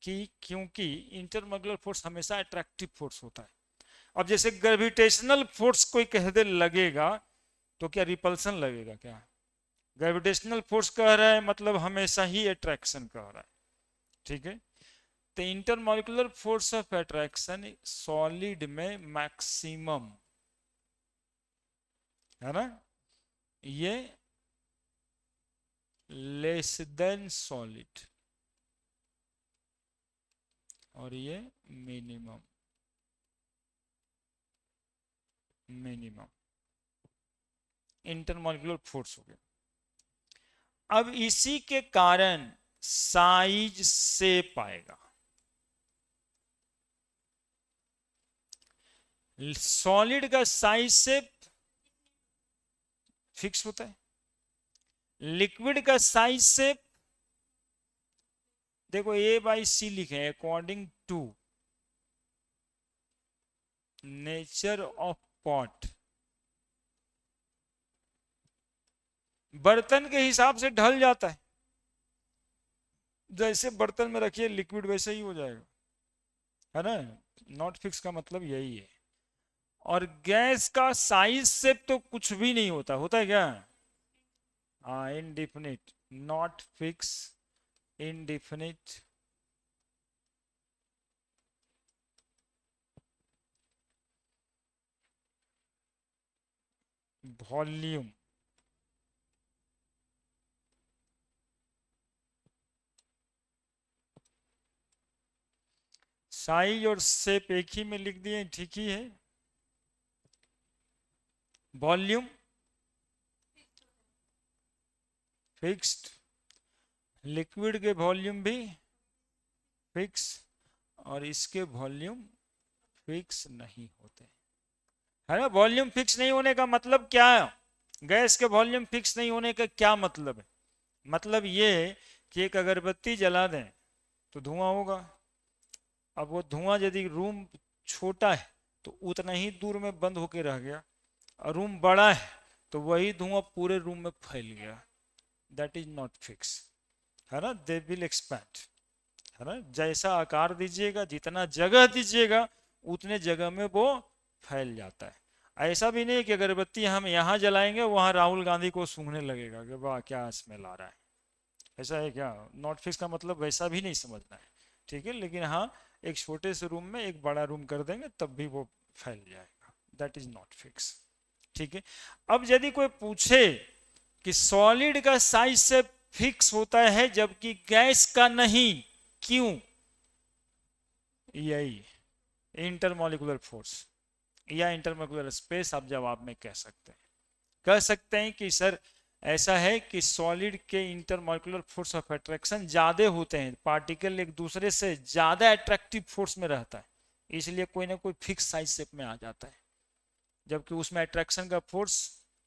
कि क्योंकि इंटरमॉलिक्यूलर फोर्स हमेशा अट्रैक्टिव फोर्स होता है। अब जैसे ग्रेविटेशनल फोर्स कोई कह दे लगेगा, तो क्या रिपल्सन लगेगा क्या? ग्रेविटेशनल फोर्स कह रहा है मतलब हमेशा ही अट्रैक्शन कह रहा है। ठीक है, तो intermolecular force of attraction solid में मैक्सिमम है ना, ये लेस देन सॉलिड, और ये मिनिमम। मिनिमम इंटरमॉलिक्यूलर फोर्स हो गया। अब इसी के कारण साइज शेप आएगा। सॉलिड का साइज शेप फिक्स होता है, लिक्विड का साइज शेप देखो A/C लिखे according to nature of pot, बर्तन के हिसाब से ढल जाता है। जैसे बर्तन में रखिए लिक्विड वैसे ही हो जाएगा, है ना। नॉट फिक्स का मतलब यही है। और गैस का साइज से तो कुछ भी नहीं होता, होता है क्या? हाँ, indefinite, not fix, indefinite. Volume, size और शेप एक ही में लिख दिए, ठीक ही है। वॉल्यूम फिक्स्ड, लिक्विड के वॉल्यूम भी फिक्स, और इसके वॉल्यूम फिक्स नहीं होते, है ना। वॉल्यूम फिक्स नहीं होने का मतलब क्या है? गैस के वॉल्यूम फिक्स नहीं होने का क्या मतलब है? मतलब ये कि एक अगरबत्ती जला दें तो धुआं होगा। अब वो धुआं यदि रूम छोटा है तो उतना ही दूर में बंद होके रह गया, और रूम बड़ा है तो वही धुआं पूरे रूम में फैल गया। दैट इज नॉट फिक्स, है ना। दे विल एक्सपैंड, है ना। जैसा आकार दीजिएगा, जितना जगह दीजिएगा, उतने जगह में वो फैल जाता है। ऐसा भी नहीं कि अगरबत्ती हम यहाँ जलाएंगे वहां राहुल गांधी को सूंघने लगेगा कि वाह क्या स्मेल आ रहा है, ऐसा है क्या? नॉट फिक्स का मतलब वैसा भी नहीं समझना है, ठीक है, लेकिन हाँ एक छोटे से रूम में एक बड़ा रूम कर देंगे तब भी वो फैल जाएगा, दैट इज नॉट फिक्स। ठीक है। अब यदि कोई पूछे कि सॉलिड का साइज से फिक्स होता है जबकि गैस का नहीं, क्यों? यही इंटरमोलिकुलर फोर्स या इंटरमोलिकुलर स्पेस आप जवाब में कह सकते हैं। कह सकते हैं कि सर ऐसा है कि सॉलिड के इंटरमोलिकुलर फोर्स ऑफ अट्रैक्शन ज्यादा होते हैं, पार्टिकल एक दूसरे से ज्यादा अट्रैक्टिव फोर्स में रहता है, इसलिए कोई ना कोई फिक्स साइज शेप में आ जाता है, जबकि उसमें अट्रैक्शन का फोर्स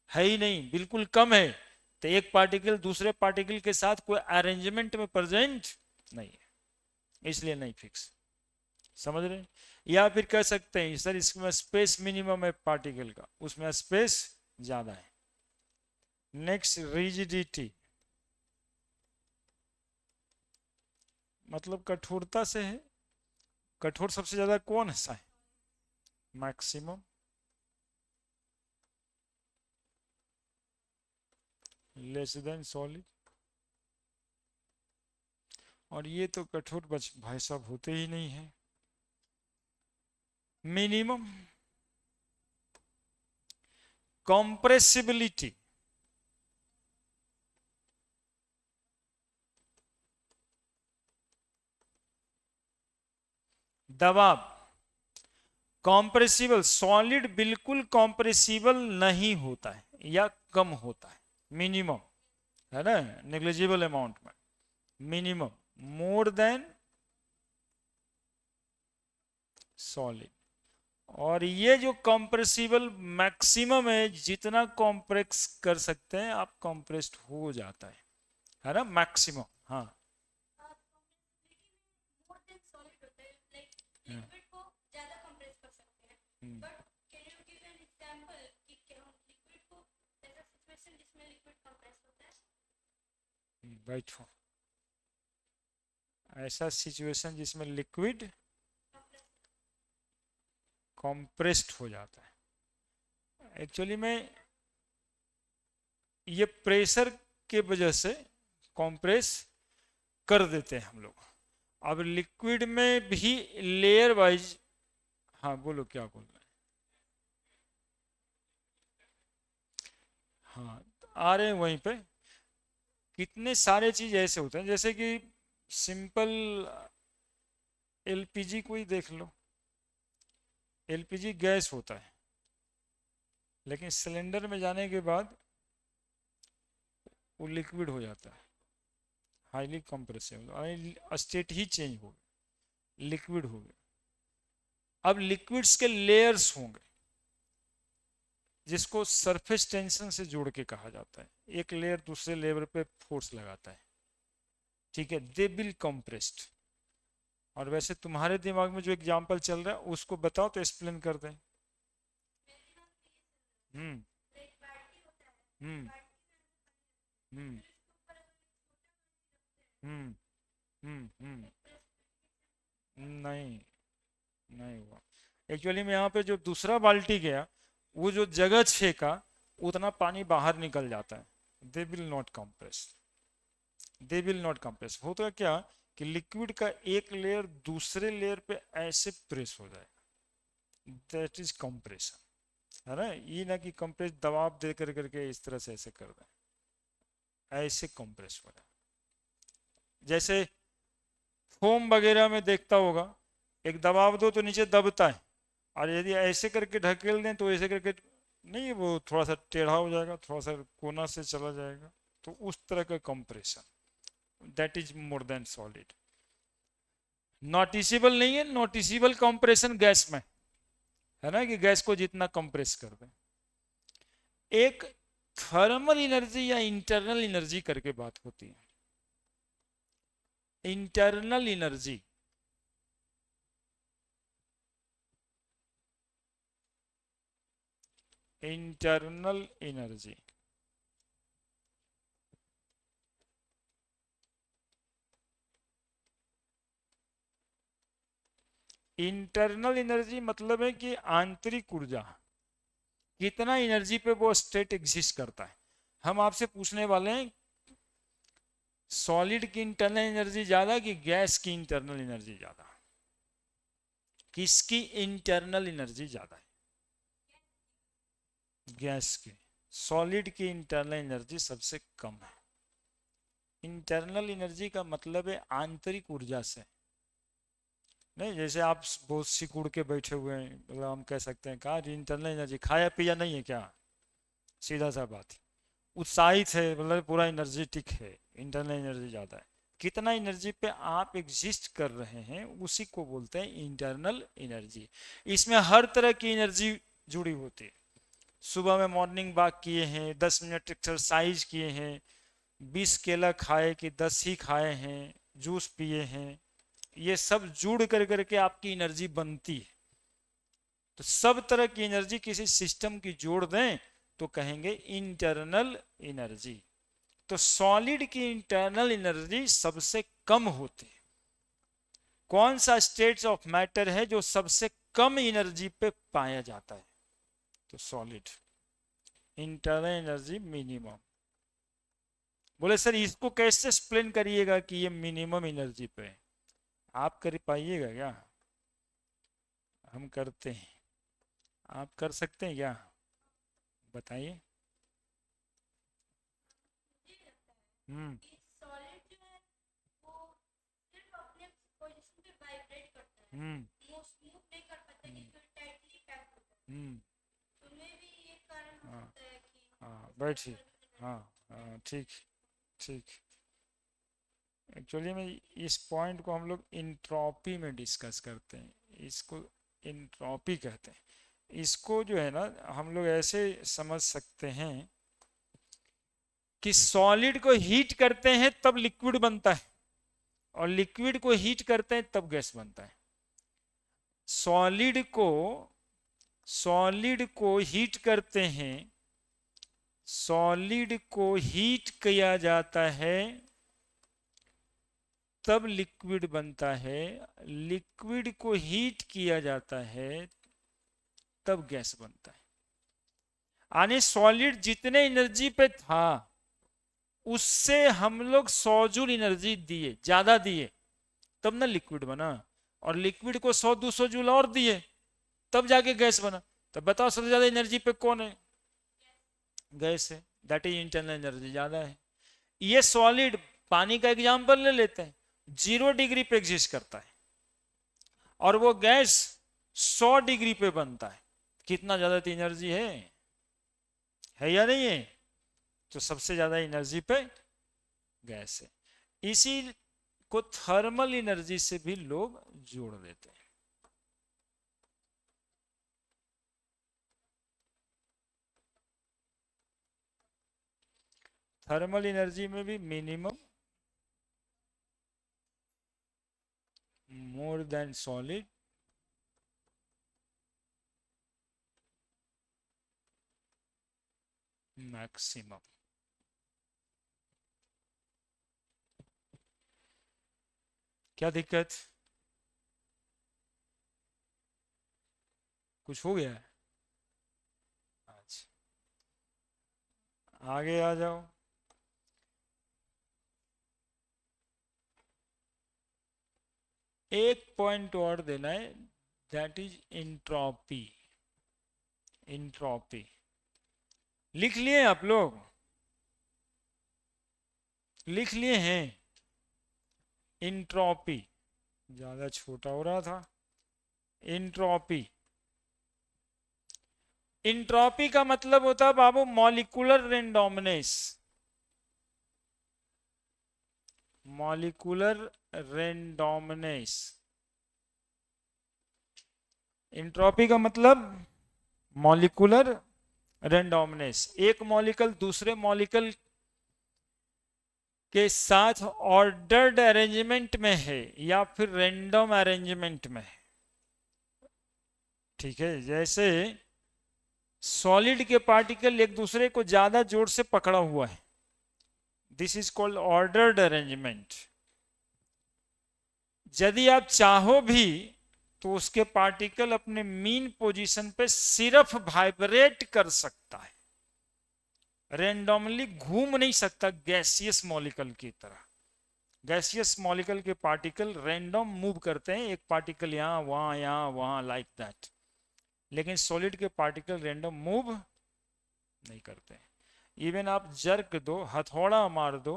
है ही नहीं, बिल्कुल कम है, तो एक पार्टिकल दूसरे पार्टिकल के साथ कोई अरेंजमेंट में प्रेजेंट नहीं है, इसलिए नहीं फिक्स। समझ रहे हैं? या फिर कह सकते हैं सर इसमें स्पेस मिनिमम है पार्टिकल का, उसमें स्पेस ज्यादा है। नेक्स्ट रिजिडिटी, मतलब कठोरता से है। कठोर सबसे ज्यादा कौन सा है? मैक्सिमम, लेस देन सॉलिड, और ये तो कठोर बच भाई साहब होते ही नहीं है। मिनिमम, कॉम्प्रेसिबिलिटी, दबाव, कॉम्प्रेसिबल, सॉलिड बिल्कुल कॉम्प्रेसिबल नहीं होता है या कम होता है, मिनिमम है ना, नेग्लिजिबल अमाउंट में, मिनिमम, मोर देन सॉलिड। और ये जो कंप्रेसिबल मैक्सिमम है, जितना कॉम्प्रेस कर सकते हैं आप कंप्रेस्ड हो जाता है ना, मैक्सिमम। हाँ हम्म, हम्म, बैठो, ऐसा सिचुएशन जिसमें लिक्विड कंप्रेस्ड हो जाता है, एक्चुअली में ये प्रेशर के वजह से कंप्रेस कर देते हैं हम लोग। अब लिक्विड में भी लेयर वाइज, हाँ बोलो क्या बोल रहे हैं? हाँ आ रहे हैं वहीं पे। कितने सारे चीज ऐसे होते हैं, जैसे कि सिंपल एलपीजी को ही देख लो, एलपीजी गैस होता है, लेकिन सिलेंडर में जाने के बाद वो लिक्विड हो जाता है, हाईली कंप्रेसिबल, स्टेट ही चेंज हो गया, लिक्विड हो गया। अब लिक्विड्स के लेयर्स होंगे जिसको सरफेस टेंशन से जोड़ के कहा जाता है, एक लेयर दूसरे लेयर पे फोर्स लगाता है, ठीक है, दे विल कंप्रेस्ड। और वैसे तुम्हारे दिमाग में जो एग्जांपल चल रहा है उसको बताओ तो एक्सप्लेन कर दें। हम्म हम्म हम्म हम्म नहीं, नहीं हुआ। एक्चुअली में यहाँ पे जो दूसरा बाल्टी गया, वो जो जगह छेका उतना पानी बाहर निकल जाता है, they will not compress, they will not compress. होता क्या कि लिक्विड का एक लेयर दूसरे लेयर पे ऐसे प्रेस हो जाएगा, दैट इज कंप्रेशन, है ना, ये ना कि कंप्रेस दबाव दे कर करके इस तरह से ऐसे कर दें, ऐसे कंप्रेस हो जाए। जैसे फोम वगैरह में देखता होगा, एक दबाव दो तो नीचे दबता है, और यदि ऐसे करके ढकेल दें तो ऐसे करके नहीं, वो थोड़ा सा टेढ़ा हो जाएगा, थोड़ा सा कोना से चला जाएगा, तो उस तरह का compression, that is more than solid. Noticeable नहीं है, नोटिसेबल कंप्रेशन गैस में है ना, कि गैस को जितना कंप्रेस कर दें। एक थर्मल एनर्जी या इंटरनल एनर्जी करके बात होती है, internal energy, internal energy, internal energy मतलब है कि आंतरिक ऊर्जा, कितना एनर्जी पे वो स्टेट एग्जिस्ट करता है। हम आपसे पूछने वाले हैं सॉलिड की इंटरनल एनर्जी ज्यादा कि गैस की इंटरनल एनर्जी ज्यादा? किसकी इंटरनल एनर्जी ज्यादा है? गैस की। सॉलिड की इंटरनल एनर्जी सबसे कम है। इंटरनल एनर्जी का मतलब है आंतरिक ऊर्जा से, नहीं जैसे आप बहुत सिकुड़ के बैठे हुए हैं, मतलब हम कह सकते हैं कहा इंटरनल एनर्जी खाया पिया नहीं है क्या, सीधा सा बात। उत्साहित है मतलब पूरा एनर्जेटिक है, इंटरनल एनर्जी ज़्यादा है। कितना एनर्जी पे आप एग्जिस्ट कर रहे हैं उसी को बोलते हैं इंटरनल एनर्जी। इसमें हर तरह की एनर्जी जुड़ी होती है। सुबह में मॉर्निंग वॉक किए हैं, 10 मिनट एक्सरसाइज किए हैं, 20 केला खाए कि 10 ही खाए हैं, जूस पिए हैं, ये सब जुड़ कर करके आपकी एनर्जी बनती है। तो सब तरह की एनर्जी किसी सिस्टम की जोड़ दें तो कहेंगे इंटरनल एनर्जी। तो सॉलिड की इंटरनल एनर्जी सबसे कम होती है। कौन सा स्टेट्स ऑफ मैटर है जो सबसे कम एनर्जी पे पाया जाता है? तो सॉलिड। Internal energy minimum. बोले सर इसको कैसे एक्सप्लेन करिएगा कि ये मिनिमम एनर्जी पे है? आप कर पाइएगा क्या? हम करते हैं, आप कर सकते हैं क्या? बताइए। हम्म। हम्म। हम्म। हाँ हाँ बैठिए। हाँ हाँ ठीक। ठीक। एक्चुअली में इस पॉइंट को हम लोग इंट्रॉपी में डिस्कस करते हैं, इसको इंट्रॉपी कहते हैं। इसको जो है ना हम लोग ऐसे समझ सकते हैं कि सॉलिड को हीट करते हैं तब लिक्विड बनता है, और लिक्विड को हीट करते हैं तब गैस बनता है। सॉलिड को सॉलिड को हीट करते हैं, सॉलिड को हीट किया जाता है तब लिक्विड बनता है, लिक्विड को हीट किया जाता है तब गैस बनता है। यानी सॉलिड जितने एनर्जी पे था उससे हम लोग 100 जूल एनर्जी दिए, ज्यादा दिए, तब ना लिक्विड बना। और लिक्विड को 100-200 जूल और दिए तब जाके गैस बना। तब बताओ सबसे ज्यादा एनर्जी पे कौन है? गैस है। दैट इज इंटरनल एनर्जी ज्यादा है। ये सॉलिड, पानी का एग्जांपल ले लेते हैं, 0 डिग्री पे एग्जिस्ट करता है और वो गैस 100 डिग्री पे बनता है। कितना ज्यादा एनर्जी है या नहीं है? तो सबसे ज्यादा एनर्जी पे गैस है। इसी को थर्मल एनर्जी से भी लोग जोड़ देते हैं। थर्मल एनर्जी में भी minimum, more than solid, maximum. क्या दिक्कत? कुछ हो गया है? अच्छा, आगे आ जाओ। एक पॉइंट और देना है, दैट इज इंट्रॉपी। इंट्रॉपी लिख लिए आप लोग? लिख लिए हैं? इंट्रॉपी ज्यादा छोटा हो रहा था। इंट्रॉपी, इंट्रॉपी का मतलब होता है बाबू मॉलिक्यूलर रेंडोमनेस। मॉलिक्यूलर रेंडोमनेस। इंट्रॉपी का मतलब मॉलिक्यूलर रेंडोमनेस। एक मॉलिक्यूल दूसरे मॉलिक्यूल के साथ ऑर्डर्ड अरेंजमेंट में है या फिर रैंडम अरेंजमेंट में है। ठीक है, जैसे सॉलिड के पार्टिकल एक दूसरे को ज्यादा जोर से पकड़ा हुआ है, this is called ordered arrangement. यदि आप चाहो भी तो उसके पार्टिकल अपने मीन पोजीशन पे सिर्फ वाइब्रेट कर सकता है, रेंडमली घूम नहीं सकता गैसियस मॉलिक्यूल की तरह। गैसियस मॉलिक्यूल के पार्टिकल रैंडम मूव करते हैं, एक पार्टिकल यहाँ वहाँ लाइक दैट, लेकिन सॉलिड के पार्टिकल रैंडम मूव नहीं करते। इवन आप जर्क दो, हथौड़ा मार दो,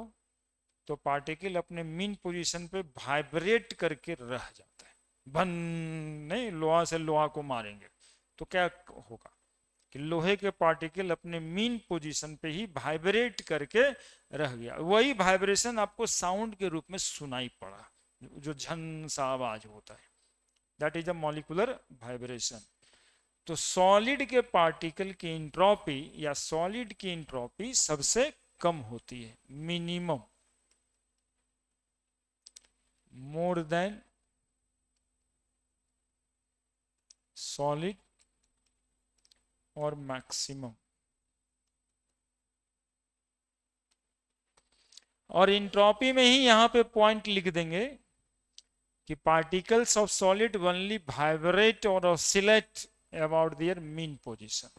तो पार्टिकल अपने मीन पोजीशन पे वाइब्रेट करके रह जाता है। बन नहीं, लोहा से लोहा को मारेंगे तो क्या होगा कि लोहे के पार्टिकल अपने मीन पोजीशन पे ही वाइब्रेट करके रह गया। वही वाइब्रेशन आपको साउंड के रूप में सुनाई पड़ा, जो झन सा आवाज होता है, that is the molecular vibration. तो सॉलिड के पार्टिकल की इंट्रोपी या सॉलिड की इंट्रोपी सबसे कम होती है, मिनिमम, मोर देन सॉलिड और मैक्सिमम। और इंट्रोपी में ही यहां पे पॉइंट लिख देंगे कि particles of solid only vibrate और oscillate about their mean position.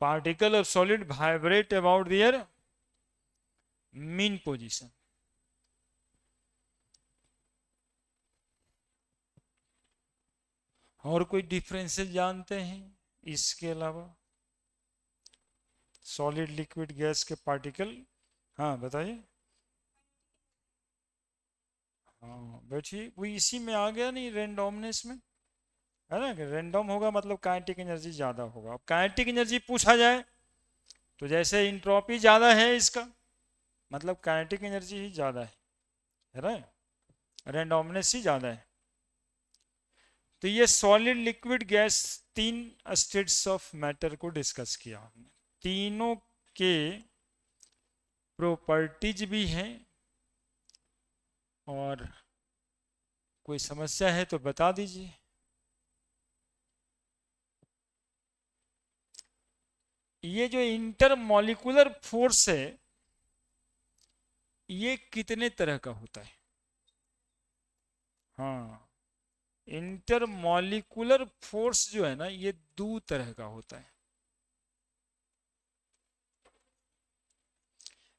Particle of solid vibrate about their mean position. और कोई डिफरेंसेस जानते हैं इसके अलावा? सॉलिड लिक्विड गैस के पार्टिकल, हाँ बताइए। हाँ बैठिए, वो इसी में आ गया नहीं, रेंडोमनेस में है ना, कि रेंडम होगा मतलब काइनेटिक एनर्जी ज्यादा होगा। अब काइनेटिक एनर्जी पूछा जाए तो जैसे इंट्रोपी ज्यादा है इसका मतलब काइनेटिक एनर्जी ही ज्यादा है ना, रेंडोमनेस ही ज्यादा है। तो ये सॉलिड लिक्विड गैस, तीन स्टेट्स ऑफ मैटर को डिस्कस किया हमने, तीनों के प्रॉपर्टीज भी हैं, और कोई समस्या है तो बता दीजिए। ये जो इंटरमॉलिक्यूलर फोर्स है ये कितने तरह का होता है? हाँ, इंटरमॉलिक्यूलर फोर्स जो है ना ये दो तरह का होता है।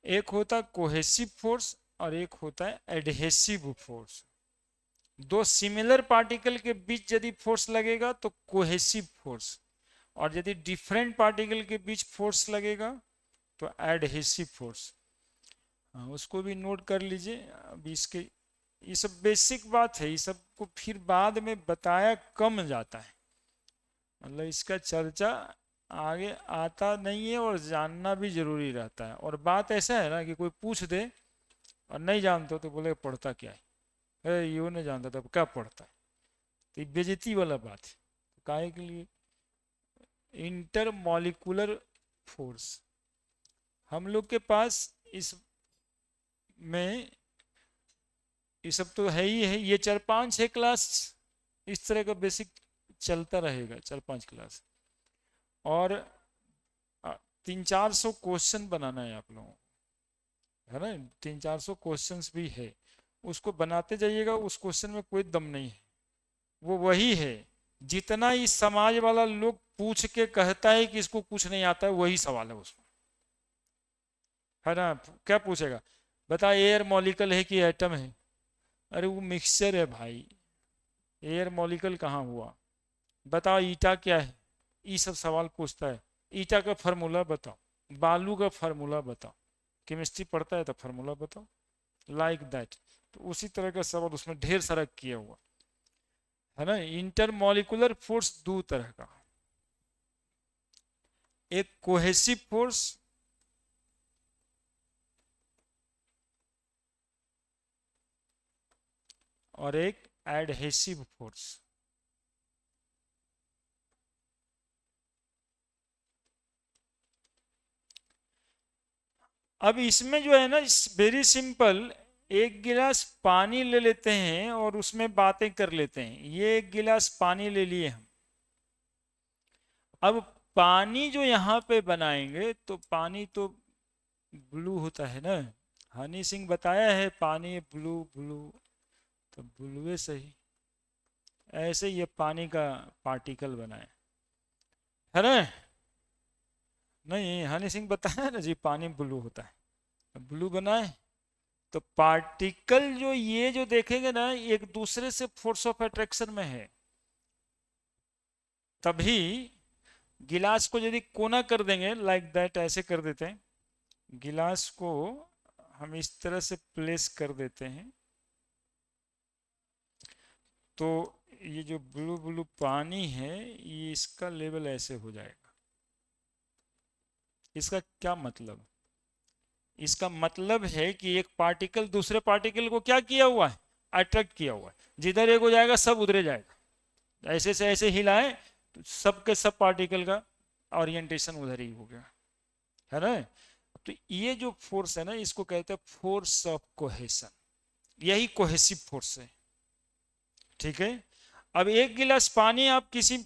एक होता है कोहेसिव फोर्स और एक होता है एडहेसिव फोर्स। दो सिमिलर पार्टिकल के बीच यदि फोर्स लगेगा तो कोहेसिव फोर्स, और यदि डिफरेंट पार्टिकल के बीच फोर्स लगेगा तो एडहेसिव फोर्स। हाँ, उसको भी नोट कर लीजिए। अभी इसके ये सब बेसिक बात है, ये सब को फिर बाद में बताया कम जाता है, मतलब इसका चर्चा आगे आता नहीं है और जानना भी जरूरी रहता है। और बात ऐसा है ना कि कोई पूछ दे और नहीं जानते तो बोले पढ़ता क्या है, अरे यो नहीं जानता तब क्या पढ़ता है, तो ये बेइज्जती वाला बात है। तो काहे के लिए इंटर मॉलिक्यूलर फोर्स हम लोग के पास इस में ये सब तो है ही है। ये 4-5 क्लास इस तरह का बेसिक चलता रहेगा, 4-5 क्लास, और 300-400 क्वेश्चन बनाना है आप लोगों को, है ना। 300-400 क्वेश्चंस भी है, उसको बनाते जाइएगा। उस क्वेश्चन में कोई दम नहीं है, वो वही है जितना इस समाज वाला लोग पूछ के कहता है कि इसको कुछ नहीं आता है, वही सवाल है उसमें, है ना। क्या पूछेगा, बता एयर मॉलिक्यूल है कि एटम है? अरे वो मिक्सचर है भाई, एयर मॉलिक्यूल कहाँ हुआ? बताओ ईटा क्या है? ये सब सवाल पूछता है। ईटा का फार्मूला बताओ, बालू का फार्मूला बताओ, केमिस्ट्री पढ़ता है तो फार्मूला बताओ, लाइक दैट। तो उसी तरह का सवाल उसमें ढेर सारा किया हुआ है ना। इंटरमॉलिक्यूलर फोर्स दो तरह का, एक कोहेसिव फोर्स और एक एडहेसिव फोर्स। अब इसमें जो है ना, वेरी सिंपल, एक गिलास पानी ले लेते हैं और उसमें बातें कर लेते हैं। ये एक गिलास पानी ले लिए हम। अब पानी जो यहाँ पे बनाएंगे तो पानी तो ब्लू होता है ना। हनी सिंह बताया है पानी ब्लू ब्लू, तो ब्लू सही। ऐसे ये पानी का पार्टिकल बनाए है ना। नहीं, हनी सिंह बताया ना जी पानी ब्लू होता है, ब्लू बनाए। तो पार्टिकल जो ये जो देखेंगे ना एक दूसरे से फोर्स ऑफ अट्रैक्शन में है, तभी गिलास को यदि कोना कर देंगे लाइक दैट, ऐसे कर देते हैं गिलास को, हम इस तरह से प्लेस कर देते हैं, तो ये जो ब्लू ब्लू पानी है ये इसका लेवल ऐसे हो जाएगा। इसका क्या मतलब? इसका मतलब है कि एक पार्टिकल दूसरे पार्टिकल को क्या किया हुआ है, अट्रैक्ट किया हुआ है। जिधर एक हो जाएगा सब उधरे जाएगा। ऐसे से ऐसे हिलाए तो सब के सब पार्टिकल का ओरिएंटेशन उधर ही हो गया, है ना। तो ये जो फोर्स है ना इसको कहते हैं फोर्स ऑफ कोहेशन। यही कोहेसिव फोर्स है, ठीक है। अब एक गिलास पानी आप किसी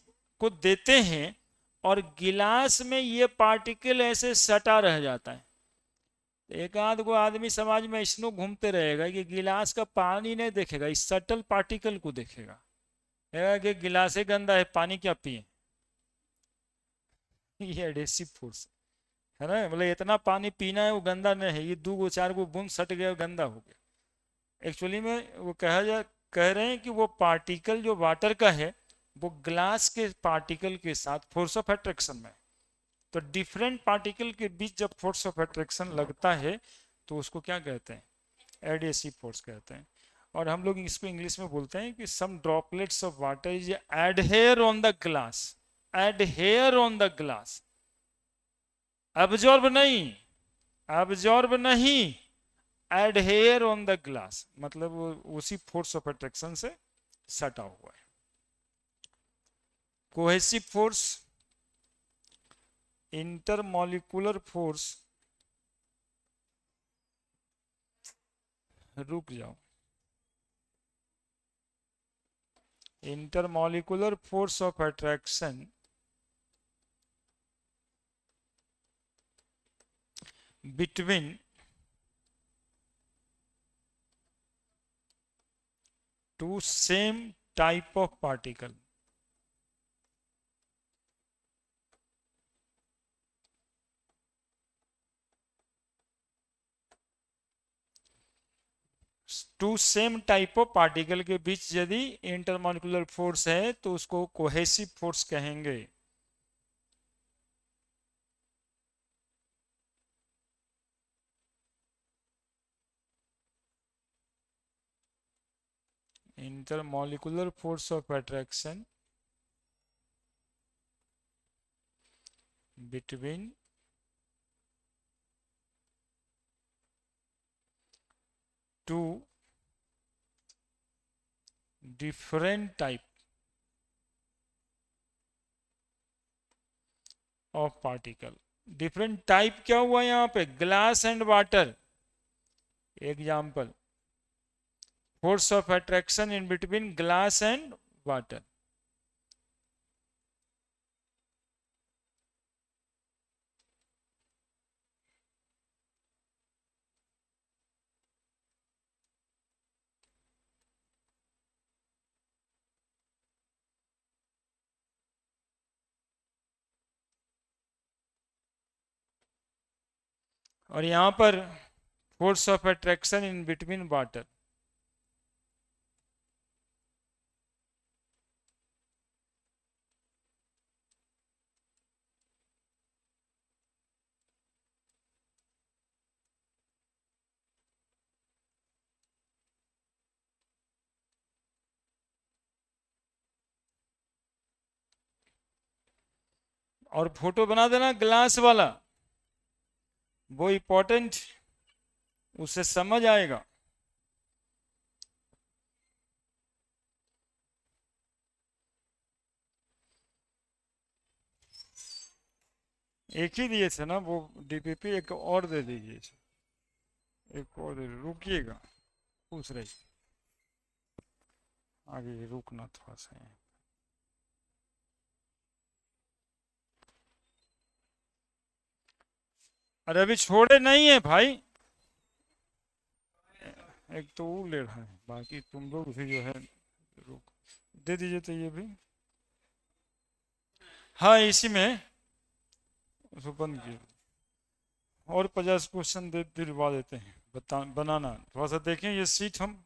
को देते हैं और गिलास में ये पार्टिकल ऐसे सटा रह जाता है, एक आध को आदमी समाज में इसनो घूमते रहेगा कि गिलास का पानी नहीं देखेगा, इस सटल पार्टिकल को देखेगा। कि गिलास ही गंदा है, पानी क्या पिए। ये एडेसिव फोर्स है ना। मतलब इतना पानी पीना है वो गंदा नहीं है, ये दो गो चार गो बूंद सट गया गंदा हो गया। एक्चुअली में वो कह रहे हैं कि वो पार्टिकल जो वाटर का है वो ग्लास के पार्टिकल के साथ फोर्स ऑफ अट्रैक्शन में। तो डिफरेंट पार्टिकल के बीच जब फोर्स ऑफ अट्रैक्शन लगता है तो उसको क्या कहते हैं, एडेसिव फोर्स कहते हैं। और हम लोग इसको इंग्लिश में बोलते हैं कि some droplets of water is adhere on the glass. Adhere on the glass, absorb नहीं, एडहेयर ऑन द ग्लास, मतलब वो उसी फोर्स ऑफ अट्रैक्शन से सटा हुआ है। कोहेसिव फोर्स, इंटरमॉलिक्यूलर फोर्स, रुक जाओ, intermolecular force of attraction between two same type of particle. Two same type of particle के बीच यदि इंटरमॉलिक्यूलर फोर्स है तो उसको कोहेसिव फोर्स कहेंगे। Intermolecular force of attraction between two different type of particle. Different type क्या हुआ यहां पे, glass and water. Example, force of attraction in between glass and water. और यहां पर force of attraction in between water. और photo बना देना ग्लास वाला, वो इंपॉर्टेंट, उससे समझ आएगा। एक ही दिए थे ना वो डीपीपी, एक और दे दीजिए, एक और दे रुकिएगा। पूछ रही, आगे रुकना थोड़ा सा है। अरे अभी छोड़े नहीं है भाई, एक तो वो ले रहा है, बाकी तुम लोग भी जो है रुक, दे दीजिए तो ये भी। हाँ इसी में उसको बंद किया, और 50 क्वेश्चन दिलवा देते हैं, बता बनाना थोड़ा सा देखें ये सीट हम।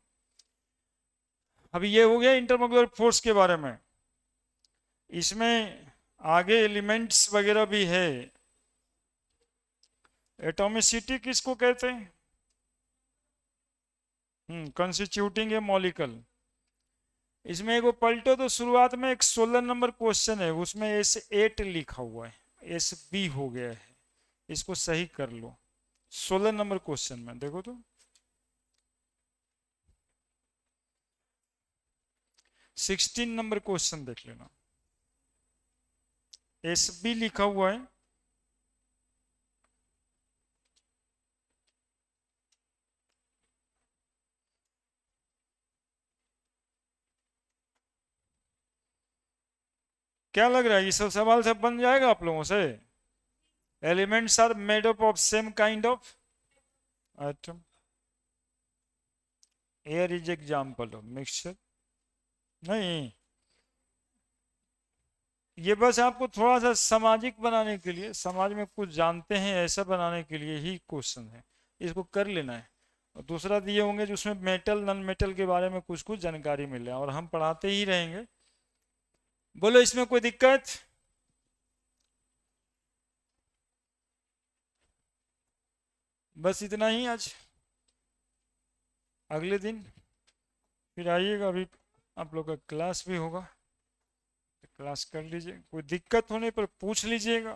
अभी ये हो गया इंटरमोलर फोर्स के बारे में। इसमें आगे एलिमेंट्स वगैरह भी है। एटॉमिसिटी किसको कहते हैं? कंस्टिट्यूटिंग ए मॉलिक्यूल। इसमें एक पलटो तो शुरुआत में एक 16 नंबर क्वेश्चन है, उसमें S8 लिखा हुआ है, SB हो गया है, इसको सही कर लो। 16 नंबर क्वेश्चन में देखो तो 16 नंबर क्वेश्चन देख लेना, SB लिखा हुआ है। क्या लग रहा है ये सब सवाल सब बन जाएगा आप लोगों से? Elements are made up of same kind of atom, air is example of mixture. नहीं, ये बस आपको थोड़ा सा सामाजिक बनाने के लिए, समाज में कुछ जानते हैं ऐसा बनाने के लिए ही क्वेश्चन है, इसको कर लेना है। और दूसरा दिए होंगे जिसमें मेटल नॉन मेटल के बारे में कुछ कुछ जानकारी मिले, और हम पढ़ाते ही रहेंगे। बोलो इसमें कोई दिक्कत? बस इतना ही आज, अगले दिन फिर आइएगा, अभी आप लोग का क्लास भी होगा, क्लास कर लीजिए, कोई दिक्कत होने पर पूछ लीजिएगा।